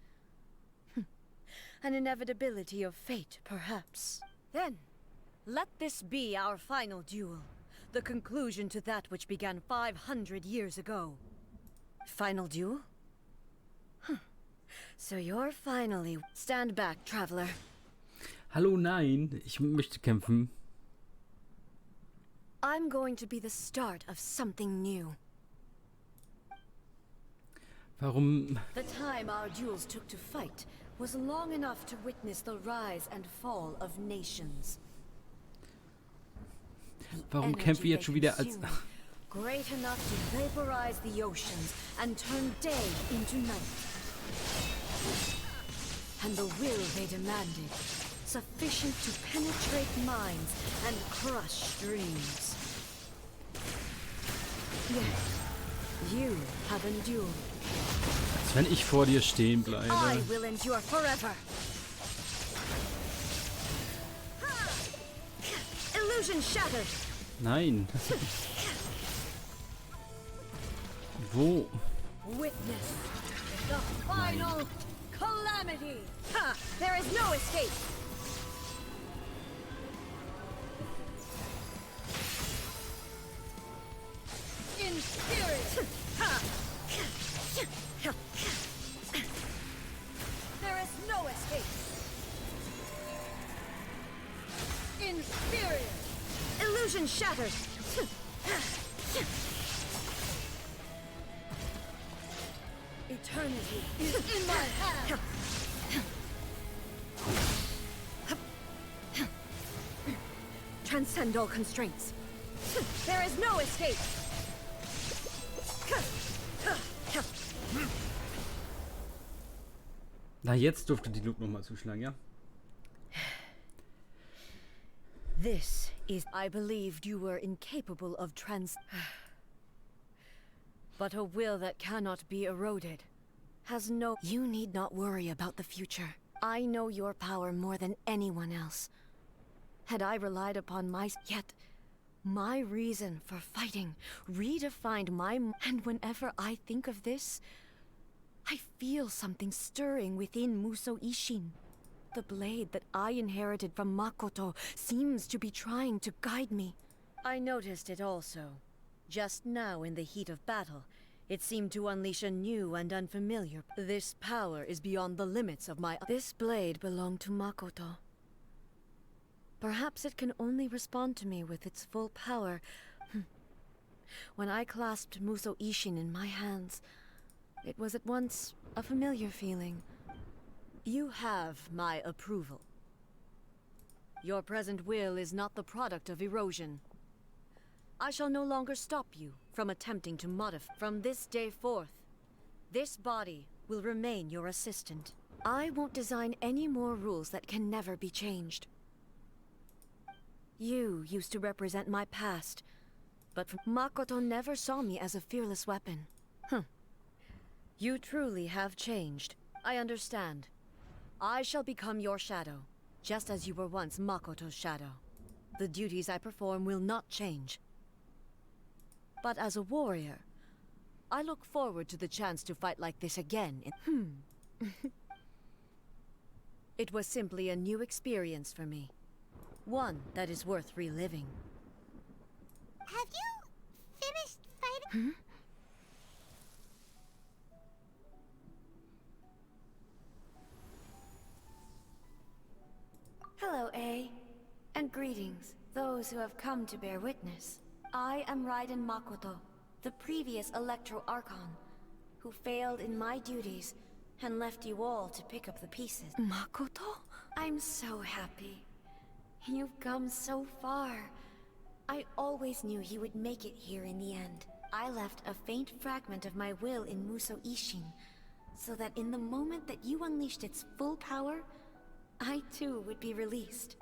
An inevitability of fate, perhaps. Then, let this be our final duel. The conclusion to that which began 500 years ago. Final duel? So you're finally... Stand back, traveler. Hallo, nein, ich möchte kämpfen. I'm going to be the start of something new. Warum? The time our duels took to fight was long enough to witness the rise and fall of nations. Warum kämpfen wir jetzt schon wieder als... Great enough to vaporize the oceans and turn day into night. And the will they demanded, sufficient to penetrate minds and crush dreams. Yet, you have endured. Als wenn ich vor dir stehen bleibe. I will endure forever. Illusion shattered. Nein. Wo? Witness the final calamity. Ha! There is no escape. In spirit. Ha! There is no escape. In spirit. Illusion shattered. Eternity is in my hand. Transcend all constraints. There is no escape. Na, jetzt durfte die Luke nochmal zuschlagen, ja? This is... I believed you were incapable of But a will that cannot be eroded has no... You need not worry about the future. I know your power more than anyone else. Had I relied upon Yet, my reason for fighting redefined my... And whenever I think of this, I feel something stirring within Musou Ishin. The blade that I inherited from Makoto seems to be trying to guide me. I noticed it also. Just now in the heat of battle, it seemed to unleash a new and unfamiliar... This power is beyond the limits of my... This blade belonged to Makoto. Perhaps it can only respond to me with its full power. When I clasped Musou Ishin in my hands, it was at once a familiar feeling. You have my approval. Your present will is not the product of erosion. I shall no longer stop you from attempting to modify. From this day forth, this body will remain your assistant. I won't design any more rules that can never be changed. You used to represent my past, but Makoto never saw me as a fearless weapon. You truly have changed. I understand. I shall become your shadow, just as you were once Makoto's shadow. The duties I perform will not change. But as a warrior, I look forward to the chance to fight like this again. It was simply a new experience for me. One that is worth reliving. Have you finished fighting? Hello, A. And greetings, those who have come to bear witness. I am Raiden Makoto, the previous Electro Archon, who failed in my duties and left you all to pick up the pieces. Makoto? I'm so happy. You've come so far. I always knew you would make it here in the end. I left a faint fragment of my will in Musou Ishin, so that in the moment that you unleashed its full power, I too would be released.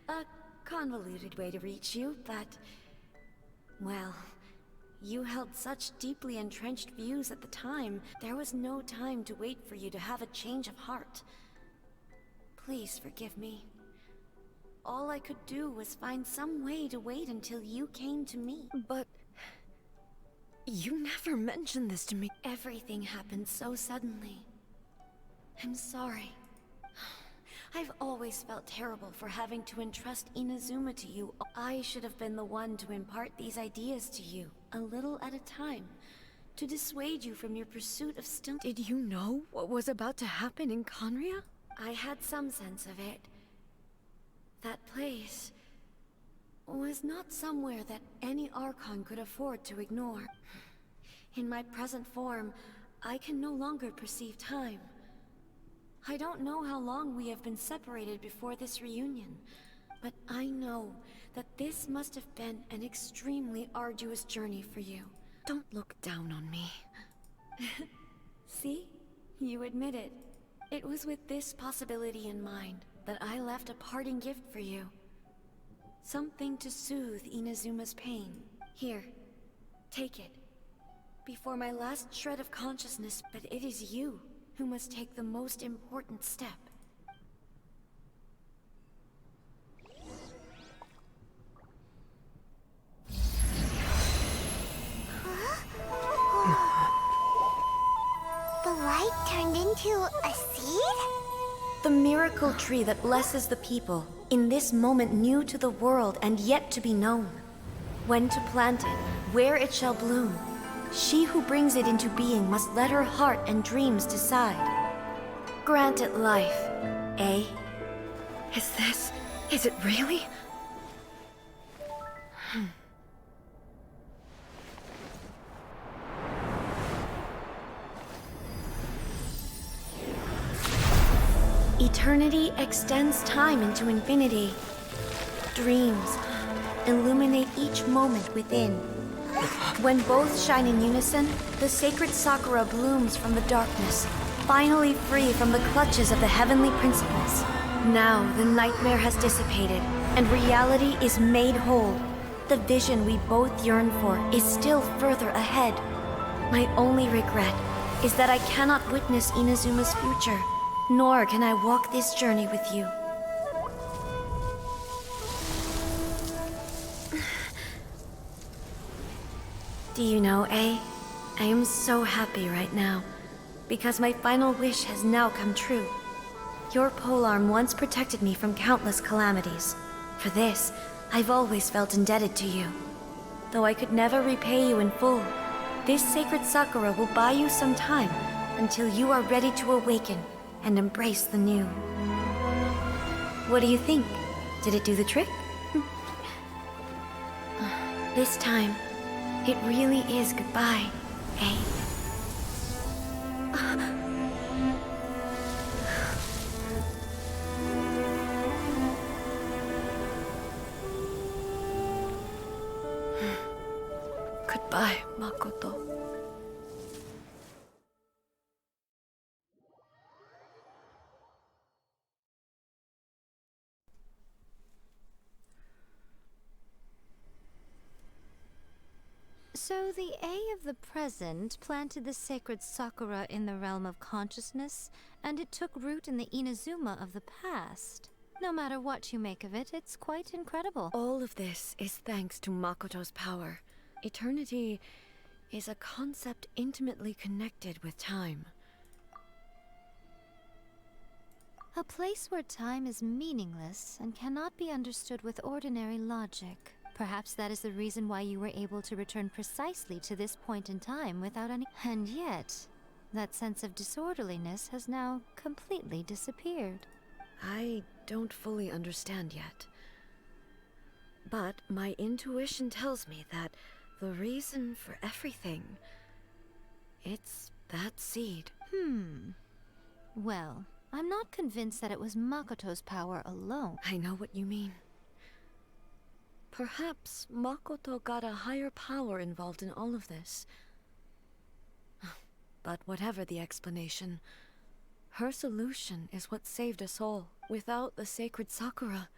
A convoluted way to reach you, but... Well, you held such deeply entrenched views at the time, there was no time to wait for you to have a change of heart. Please forgive me. All I could do was find some way to wait until you came to me. But... you never mentioned this to me. Everything happened so suddenly. I'm sorry. I've always felt terrible for having to entrust Inazuma to you. I should have been the one to impart these ideas to you, a little at a time, to dissuade you from your pursuit of still— Did you know what was about to happen in Conria? I had some sense of it. That place was not somewhere that any Archon could afford to ignore. In my present form, I can no longer perceive time. I don't know how long we have been separated before this reunion, but I know that this must have been an extremely arduous journey for you. Don't look down on me. See? You admit it. It was with this possibility in mind that I left a parting gift for you. Something to soothe Inazuma's pain. Here, take it. Before my last shred of consciousness, but it is you who must take the most important step. The light turned into a seed? The miracle tree that blesses the people, in this moment new to the world and yet to be known. When to plant it, where it shall bloom. She who brings it into being must let her heart and dreams decide. Grant it life, eh? Is it really? Eternity extends time into infinity. Dreams illuminate each moment within. When both shine in unison, the sacred Sakura blooms from the darkness, finally free from the clutches of the heavenly principles. Now the nightmare has dissipated, and reality is made whole. The vision we both yearn for is still further ahead. My only regret is that I cannot witness Inazuma's future, nor can I walk this journey with you. Do you know, I am so happy right now, because my final wish has now come true. Your polearm once protected me from countless calamities. For this, I've always felt indebted to you. Though I could never repay you in full, this sacred Sakura will buy you some time until you are ready to awaken and embrace the new. What do you think? Did it do the trick? This time, it really is goodbye, eh? Goodbye, Makoto. So the A of the present planted the sacred Sakura in the realm of consciousness, and it took root in the Inazuma of the past. No matter what you make of it, it's quite incredible. All of this is thanks to Makoto's power. Eternity is a concept intimately connected with time. A place where time is meaningless and cannot be understood with ordinary logic. Perhaps that is the reason why you were able to return precisely to this point in time without any— And yet, that sense of disorderliness has now completely disappeared. I don't fully understand yet. But my intuition tells me that the reason for everything, it's that seed. Well, I'm not convinced that it was Makoto's power alone. I know what you mean. Perhaps Makoto got a higher power involved in all of this. But whatever the explanation, her solution is what saved us all. Without the sacred Sakura,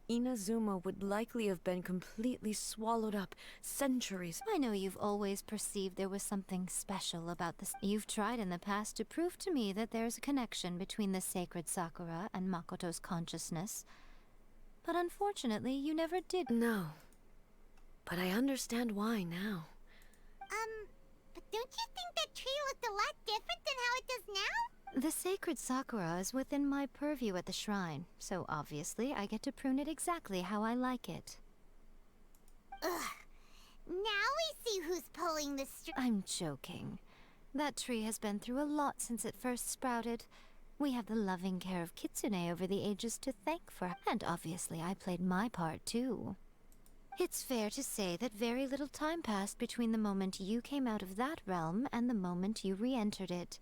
Inazuma would likely have been completely swallowed up centuries. I know you've always perceived there was something special about this. You've tried in the past to prove to me that there's a connection between the sacred Sakura and Makoto's consciousness. But unfortunately, you never did. No. But I understand why now. But don't you think that tree looked a lot different than how it does now? The sacred sakura is within my purview at the shrine, so obviously I get to prune it exactly how I like it. Ugh. Now we see who's pulling the string. I'm joking. That tree has been through a lot since it first sprouted. We have the loving care of Kitsune over the ages to thank for, and obviously I played my part too. It's fair to say that very little time passed between the moment you came out of that realm and the moment you re-entered it.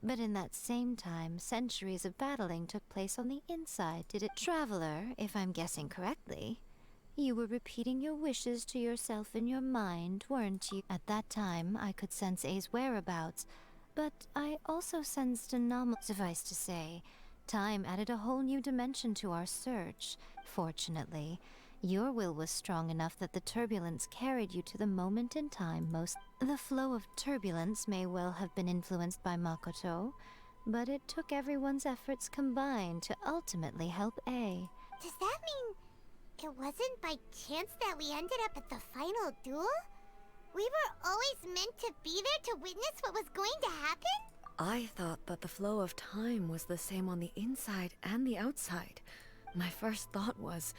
But in that same time, centuries of battling took place on the inside, did it? Traveler, if I'm guessing correctly, you were repeating your wishes to yourself in your mind, weren't you? At that time, I could sense A's whereabouts, but I also sensed anomalous. Suffice to say, time added a whole new dimension to our search. Fortunately, your will was strong enough that the turbulence carried you to the moment in time most. The flow of turbulence may well have been influenced by Makoto, but it took everyone's efforts combined to ultimately help A. Does that mean it wasn't by chance that we ended up at the final duel? We were always meant to be there to witness what was going to happen? I thought that the flow of time was the same on the inside and the outside. My first thought was,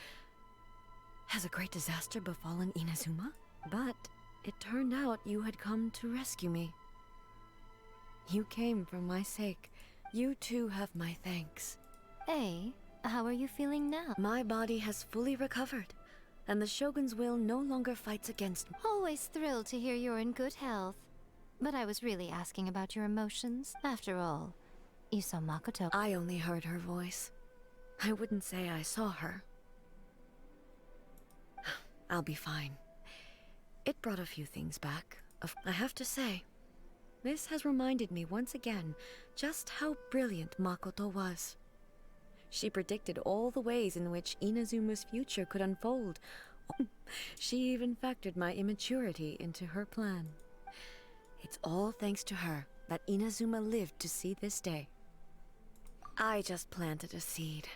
has a great disaster befallen Inazuma? But it turned out you had come to rescue me. You came for my sake. You too have my thanks. A, how are you feeling now? My body has fully recovered, and the Shogun's will no longer fights against me. Always thrilled to hear you're in good health. But I was really asking about your emotions. After all, you saw Makoto. I only heard her voice. I wouldn't say I saw her. I'll be fine. It brought a few things back. I have to say, this has reminded me once again just how brilliant Makoto was. She predicted all the ways in which Inazuma's future could unfold. She even factored my immaturity into her plan. It's all thanks to her that Inazuma lived to see this day. I just planted a seed.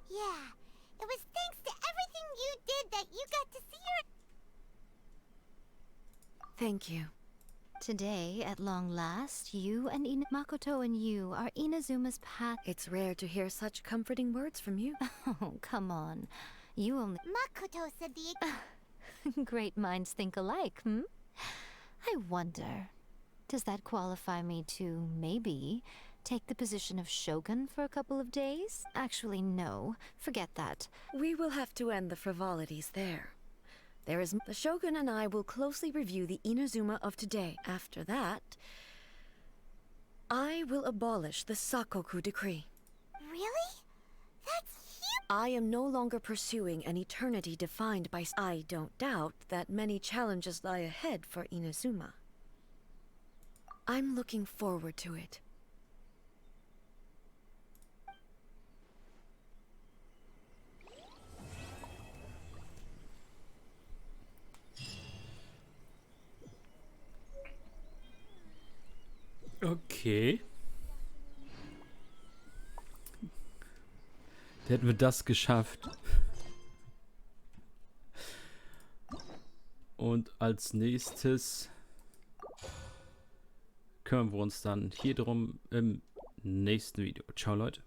Yeah, it was thanks to everything you did that you got to see her. Thank you. Today, at long last, you and Makoto and you are Inazuma's path. It's rare to hear such comforting words from you. Oh, come on. You only... Makoto said the... Great minds think alike, hmm? I wonder, does that qualify me to, maybe, take the position of Shogun for a couple of days? Actually, no. Forget that. We will have to end the frivolities there. The Shogun and I will closely review the Inazuma of today. After that, I will abolish the Sakoku decree. Really? That's huge! I am no longer pursuing an eternity defined by... I don't doubt that many challenges lie ahead for Inazuma. I'm looking forward to it. Okay. Hätten wir das geschafft. Und als nächstes kümmern wir uns dann hier drum im nächsten Video. Ciao, Leute.